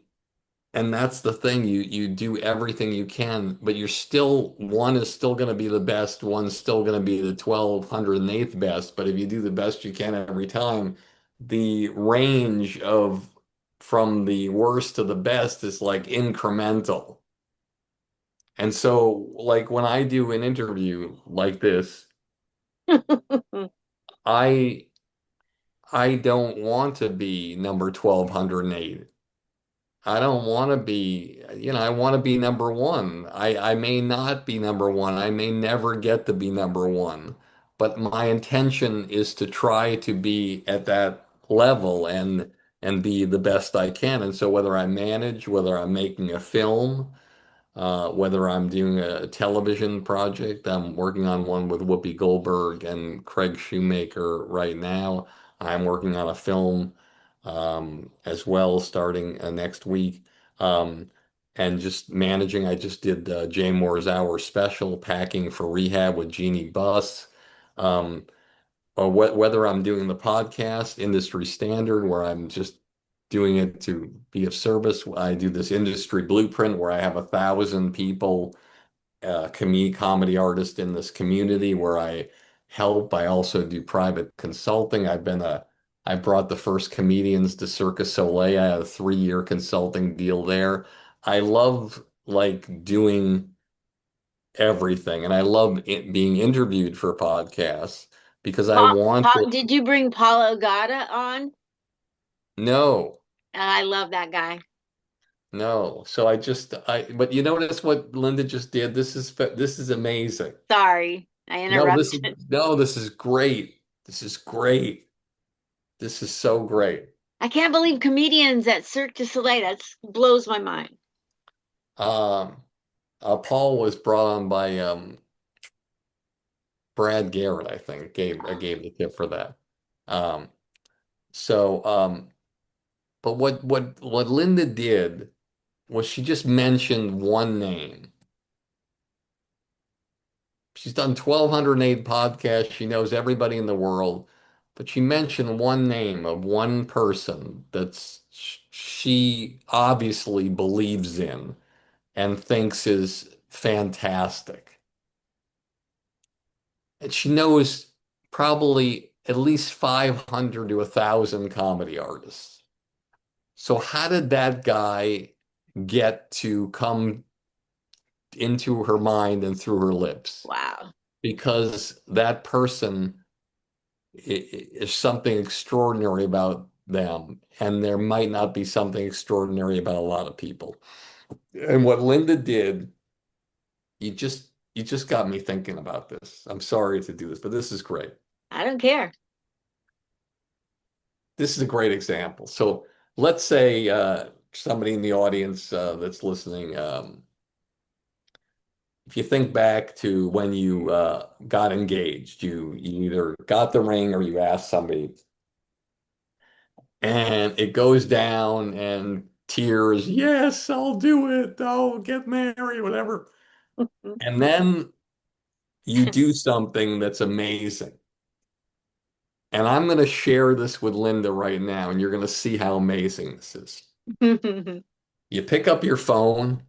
and that's the thing. You do everything you can, but you're still one is still going to be the best. One's still going to be the 1208th best. But if you do the best you can every time, the range of from the worst to the best is like incremental. And so, like when I do an interview like this, I I don't want to be number 1208. I don't want to be, I want to be number one. I may not be number one. I may never get to be number one, but my intention is to try to be at that level and be the best I can. And so whether I manage, whether I'm making a film, whether I'm doing a television project, I'm working on one with Whoopi Goldberg and Craig Shoemaker right now. I'm working on a film as well, starting next week. Um, and just managing, I just did Jay Moore's Hour special, Packing for Rehab with Jeannie Buss. Um, or whether I'm doing the podcast, industry standard, where I'm just doing it to be of service. I do this industry blueprint where I have 1,000 people, comedy artists in this community where I help. I also do private consulting. I brought the first comedians to Circus Soleil. I had a 3-year consulting deal there. I love like doing everything, and I love being interviewed for podcasts because I want to. Did you bring Paul Ogata on? No, I love that guy. no. So but you notice what Linda just did? This is amazing. Sorry, I interrupted. This is great. This is great. This is so great. I can't believe comedians at Cirque du Soleil. That blows my mind. Um, Paul was brought on by Brad Garrett, I think. I gave the tip for that. Um, so, but what Linda did was she just mentioned one name. She's done 1,208 podcasts. She knows everybody in the world, but she mentioned one name of one person she obviously believes in and thinks is fantastic. And she knows probably at least 500 to 1,000 comedy artists. So how did that guy get to come into her mind and through her lips? Wow. Because that person is something extraordinary about them, and there might not be something extraordinary about a lot of people. And what Linda did, you just got me thinking about this. I'm sorry to do this, but this is great. I don't care. This is a great example. So let's say somebody in the audience that's listening, if you think back to when you got engaged, you either got the ring or you asked somebody, and it goes down and tears, yes, I'll do it, I'll get married, whatever. And then you do something that's amazing. And I'm going to share this with Linda right now, and you're going to see how amazing this is. You pick up your phone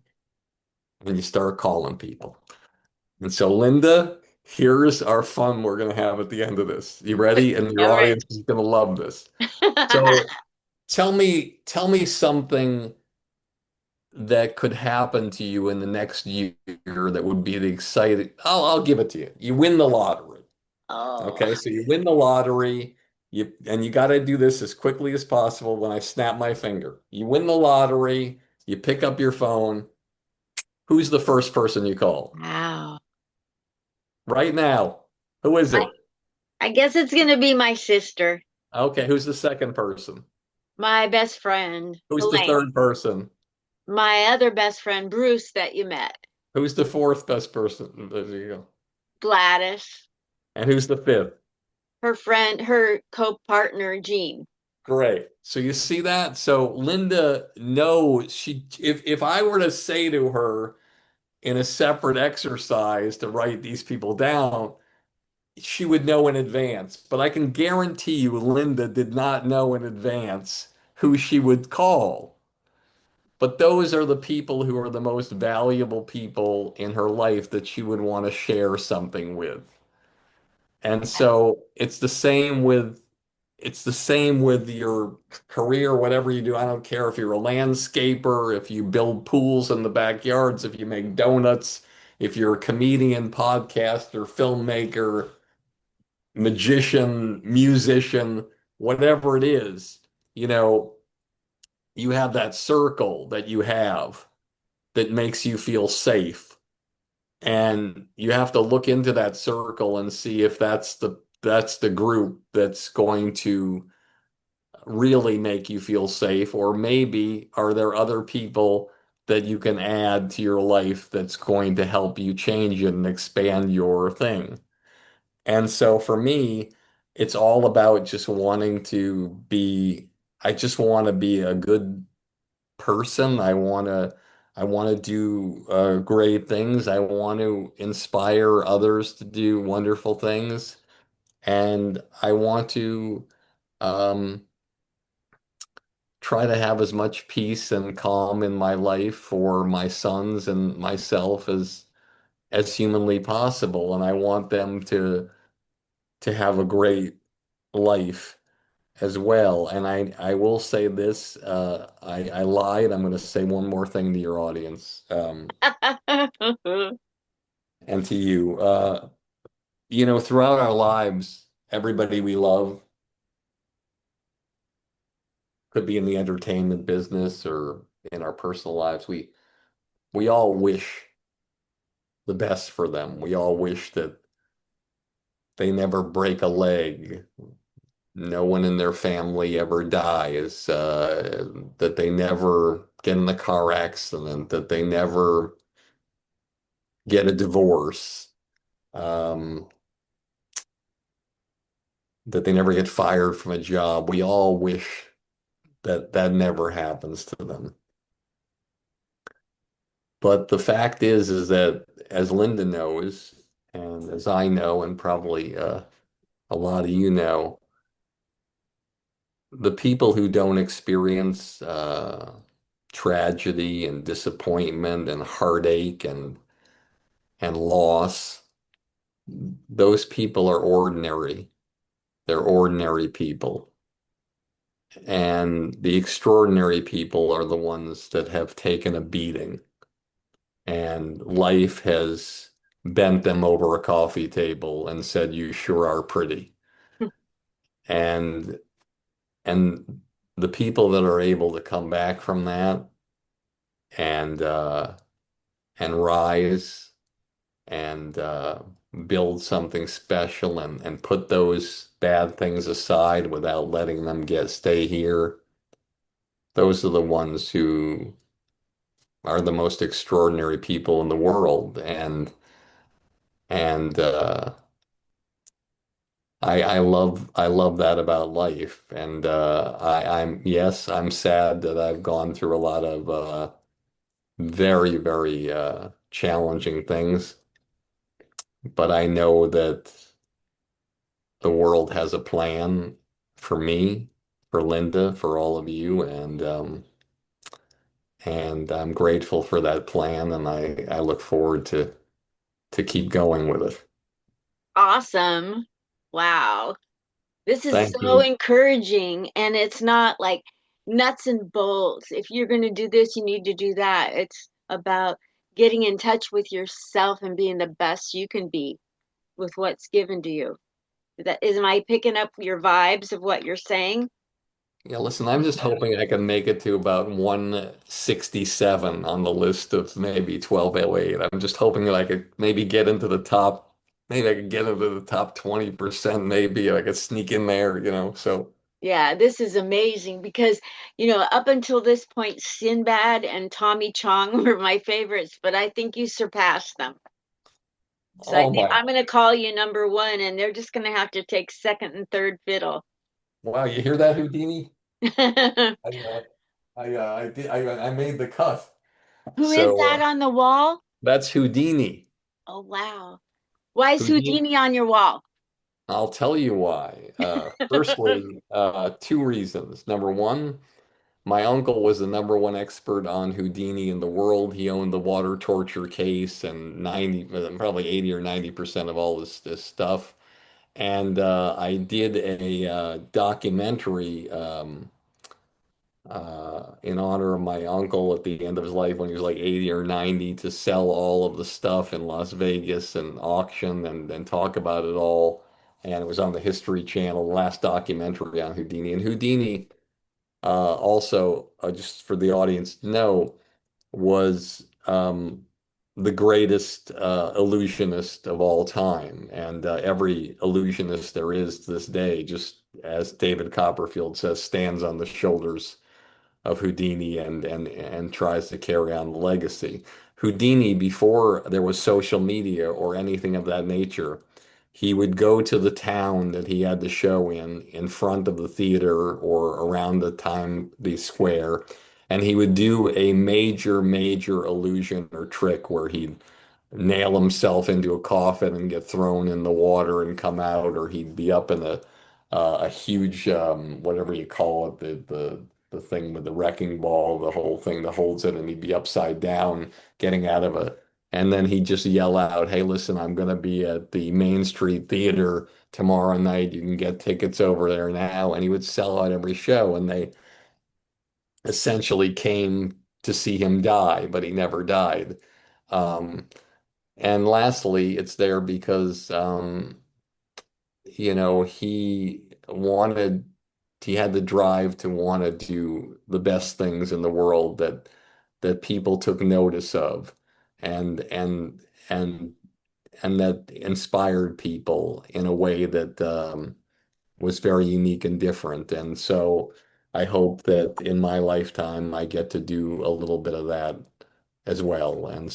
and you start calling people. And so, Linda, here's our fun we're going to have at the end of this. You ready? And your All right. audience is going to love this. So, tell me something that could happen to you in the next year that would be the exciting. I'll give it to you. You win the lottery. Oh, Okay, so you win the lottery, and you got to do this as quickly as possible when I snap my finger. You win the lottery, you pick up your phone. Who's the first person you call? wow. Right now. Who is I, it? I guess it's gonna be my sister, Okay, who's the second person? my best friend, Who's the Elaine, third person? my other best friend, Bruce, that you met, Who's the fourth best person? There you go. Gladys, And who's the fifth? her friend, her co-partner, Jean. Great. So you see that? So Linda knows she if I were to say to her in a separate exercise to write these people down, she would know in advance. But I can guarantee you Linda did not know in advance who she would call. But those are the people who are the most valuable people in her life that she would want to share something with. And so it's the same with your career, whatever you do. I don't care if you're a landscaper, if you build pools in the backyards, if you make donuts, if you're a comedian, podcaster, filmmaker, magician, musician, whatever it is, you know, you have that circle that you have that makes you feel safe. And you have to look into that circle and see if that's the group that's going to really make you feel safe, or maybe are there other people that you can add to your life that's going to help you change it and expand your thing. And so for me, it's all about just wanting to be, I just want to be a good person. I want to do great things. I want to inspire others to do wonderful things. And I want to um, try to have as much peace and calm in my life for my sons and myself as humanly possible. And I want them to have a great life as well. And I will say this, I lied. I'm going to say one more thing to your audience, and to you. Throughout our lives, everybody we love could be in the entertainment business or in our personal lives. We all wish the best for them. We all wish that they never break a leg. No one in their family ever dies, that they never get in a car accident, that they never get a divorce, um, that they never get fired from a job. We all wish that that never happens to them. But the fact is that as Linda knows, and as I know, and probably a lot of you know, the people who don't experience tragedy and disappointment and heartache and loss, those people are ordinary. They're ordinary people. And the extraordinary people are the ones that have taken a beating, and life has bent them over a coffee table and said, "You sure are pretty." And and the people that are able to come back from that and and rise and build something special and put those bad things aside without letting them get stay here. Those are the ones who are the most extraordinary people in the world. And I love that about life. And I'm sad that I've gone through a lot of very, very challenging things, but I know that the world has a plan for me, for Linda, for all of you, and I'm grateful for that plan, and I look forward to keep going with it. Awesome. Wow. This is Thank so you. encouraging. And it's not like nuts and bolts. If you're going to do this, you need to do that. It's about getting in touch with yourself and being the best you can be with what's given to you. Am I picking up your vibes of what you're saying? Yeah, listen, I'm just hoping I can make it to about 167 on the list of maybe 1208. I'm just hoping that I could maybe get into the top, maybe I could get into the top 20%, maybe I could sneak in there. So Yeah, this is amazing because, up until this point, Sinbad and Tommy Chong were my favorites, but I think you surpassed them. So I Oh think my, I'm going to call you number one, and they're just going to have to take second and third fiddle. wow, you hear that, Houdini? Who I made the cut. is So that on the wall? that's Houdini. Oh, wow. Why is Houdini. Houdini on your wall? I'll tell you why. Firstly, two reasons. Number one, my uncle was the number one expert on Houdini in the world. He owned the water torture case and 90, probably 80 or 90% of all this stuff. And I did a documentary in honor of my uncle at the end of his life when he was like 80 or 90 to sell all of the stuff in Las Vegas and auction and talk about it all. And it was on the History Channel, the last documentary on Houdini. And Houdini, also, just for the audience to know, was the greatest illusionist of all time. And every illusionist there is to this day, just as David Copperfield says, stands on the shoulders of Houdini and tries to carry on the legacy. Houdini, before there was social media or anything of that nature, he would go to the town that he had the show in front of the theater or around the square, and he would do a major illusion or trick where he'd nail himself into a coffin and get thrown in the water and come out, or he'd be up in a huge whatever you call it, the thing with the wrecking ball, the whole thing that holds it, and he'd be upside down getting out of it. And then he'd just yell out, "Hey, listen, I'm going to be at the Main Street Theater tomorrow night. You can get tickets over there now." And he would sell out every show, and they essentially came to see him die, but he never died. Um, and lastly, it's there because he had the drive to want to do the best things in the world that people took notice of and and and and that inspired people in a way that was very unique and different. And so I hope that in my lifetime I get to do a little bit of that as well. And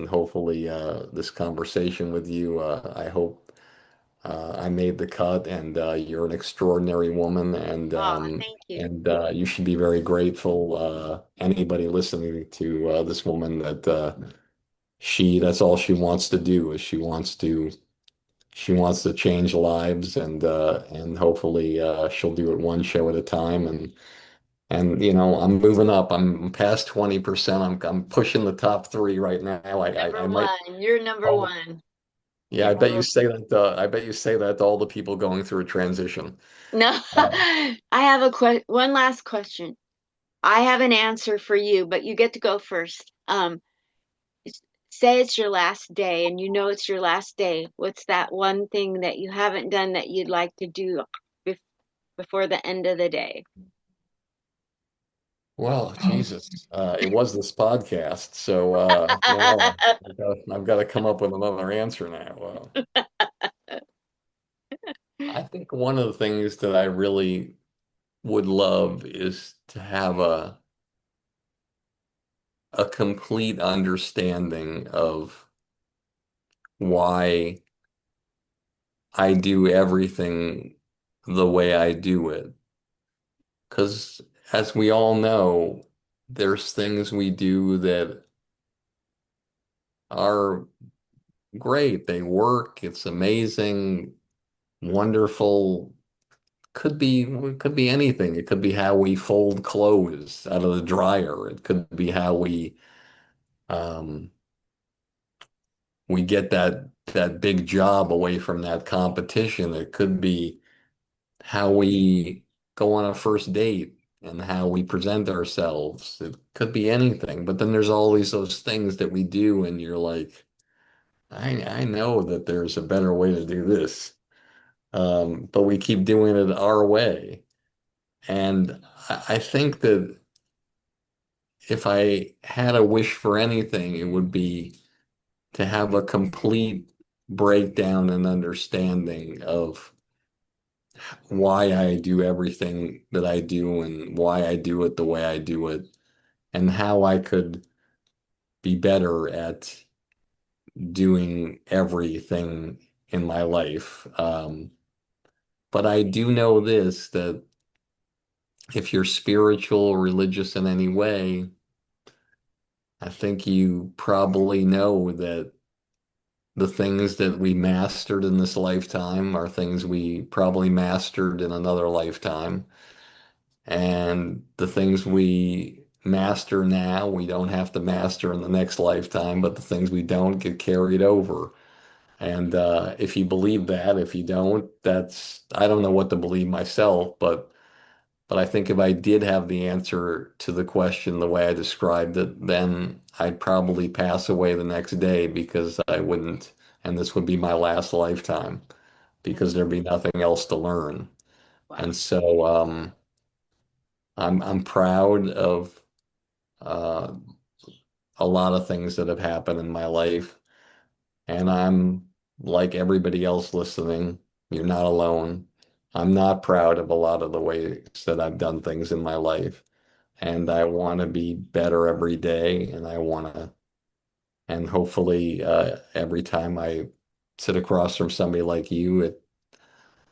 hopefully this conversation with you, I hope I made the cut, and you're an extraordinary woman, Oh, thank you. you should be very grateful. Anybody listening to this woman that that's all she wants to do is she wants to change lives, and hopefully she'll do it one show at a time. And I'm moving up. I'm past 20%. I'm pushing the top three right now. Number I might. one. You're number Oh, one. yeah, You're I bet you number say that. I bet you say that to all the people going through a transition. No. Um, I have one last question. I have an answer for you, but you get to go first. Say it's your last day and you know it's your last day. What's that one thing that you haven't done that you'd like to do bef before the end of the day? well, Jesus, it was this podcast, so now I've got to come up with another answer now. I think one of the things that I really would love is to have a complete understanding of why I do everything the way I do it. Because as we all know, there's things we do that are great. They work. It's amazing, wonderful. Could be anything. It could be how we fold clothes out of the dryer. It could be how um, we get that big job away from that competition. It could be how we go on a first date and how we present ourselves. It could be anything. But then there's always those things that we do, and you're like, I know that there's a better way to do this. But we keep doing it our way. And I think that if I had a wish for anything, it would be to have a complete breakdown and understanding of why I do everything that I do and why I do it the way I do it, and how I could be better at doing everything in my life. But I do know this, that if you're spiritual or religious in any way, I think you probably know that the things that we mastered in this lifetime are things we probably mastered in another lifetime. And the things we master now, we don't have to master in the next lifetime, but the things we don't get carried over. And if you believe that, if you don't, I don't know what to believe myself, but I think if I did have the answer to the question the way I described it, then I'd probably pass away the next day because I wouldn't, and this would be my last lifetime because there'd be nothing else to learn. Wow. And so I'm proud of uh, a lot of things that have happened in my life, and I'm like everybody else listening. You're not alone. I'm not proud of a lot of the ways that I've done things in my life. And I want to be better every day. And I want to, and hopefully, every time I sit across from somebody like you,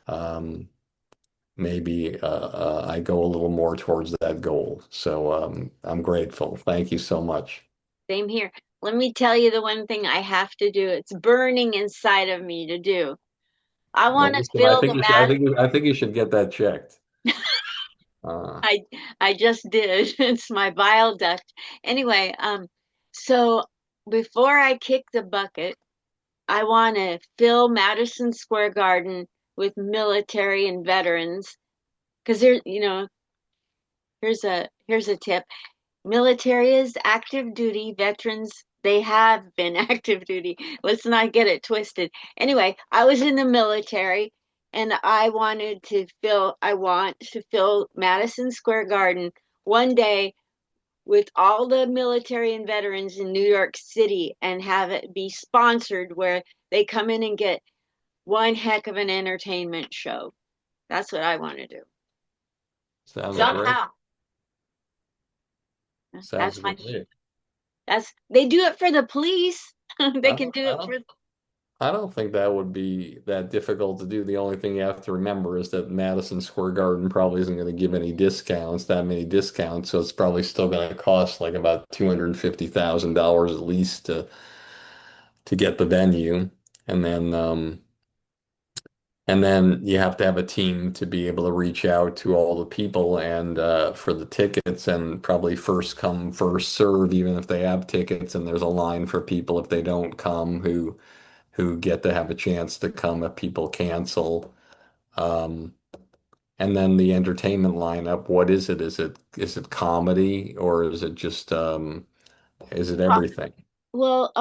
um, maybe I go a little more towards that goal. So I'm grateful. Thank you so much. Same here. Let me tell you the one thing I have to do. It's burning inside of me to do. I Well, want to listen, I fill think the you should, I think you should get that checked. Uh, I I just did. It's my bile duct. Anyway, so before I kick the bucket, I want to fill Madison Square Garden with military and veterans because here's a tip. Military is active duty. Veterans, they have been active duty. Let's not get it twisted. Anyway, I was in the military and I want to fill Madison Square Garden one day with all the military and veterans in New York City and have it be sponsored where they come in and get one heck of an entertainment show. That's what I want to do. Sounds great. Somehow. Sounds That's my great. That's they do it for the police. They I can don't, do I it don't, for I don't think that would be that difficult to do. The only thing you have to remember is that Madison Square Garden probably isn't going to give any discounts, that many discounts, so it's probably still going to cost like about $250,000 at least to get the venue. And then you have to have a team to be able to reach out to all the people and for the tickets, and probably first come, first serve, even if they have tickets and there's a line for people if they don't come who get to have a chance to come if people cancel. Um, and then the entertainment lineup, what is it? Is it comedy or is it everything? well,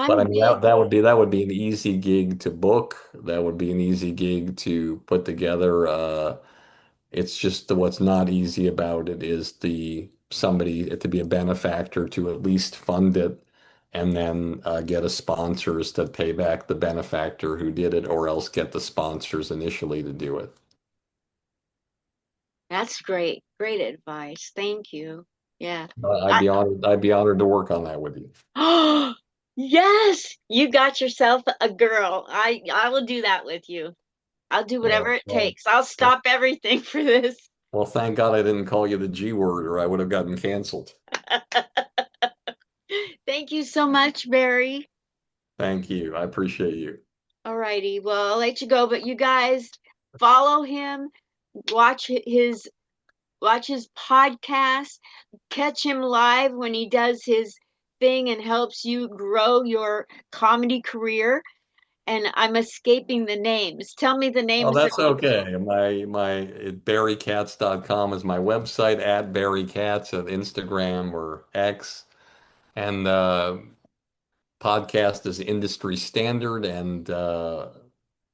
But I I'm mean big. that would be an easy gig to book. That would be an easy gig to put together. It's just what's not easy about it is the somebody to be a benefactor to at least fund it and then get a sponsors to pay back the benefactor who did it, or else get the sponsors initially to do it. That's great. Great advice. Thank you. Yeah. I'd I, be honored. I'd be honored to work on that with you. oh, yes, you got yourself a girl. I will do that with you. I'll do Yeah. whatever it Well, takes. I'll well, stop everything for this. well, thank God I didn't call you the G word, or I would have gotten canceled. Thank you so much, Barry. Thank you. I appreciate you. All righty. Well, I'll let you go, but you guys follow him, watch his watch his podcast, catch him live when he does his thing and helps you grow your comedy career. And I'm escaping the names. Tell me the Oh, names that's again. okay. BarryKatz.com is my website, at BarryKatz at Instagram or X. And podcast is industry standard, and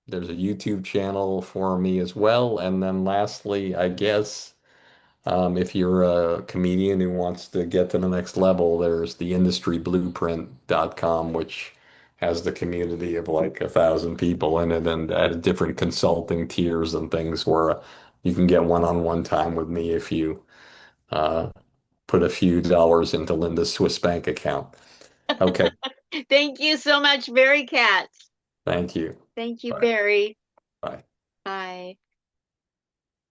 there's a YouTube channel for me as well. And then lastly, I guess if you're a comedian who wants to get to the next level, there's the industryblueprint.com, which has the community of like 1,000 people in it, and at different consulting tiers and things where you can get one-on-one time with me if you uh, put a few dollars into Linda's Swiss bank account. Okay. Thank you so much, BarryKatz. Thank you. Thank you, Bye. Barry. Bye. Bye.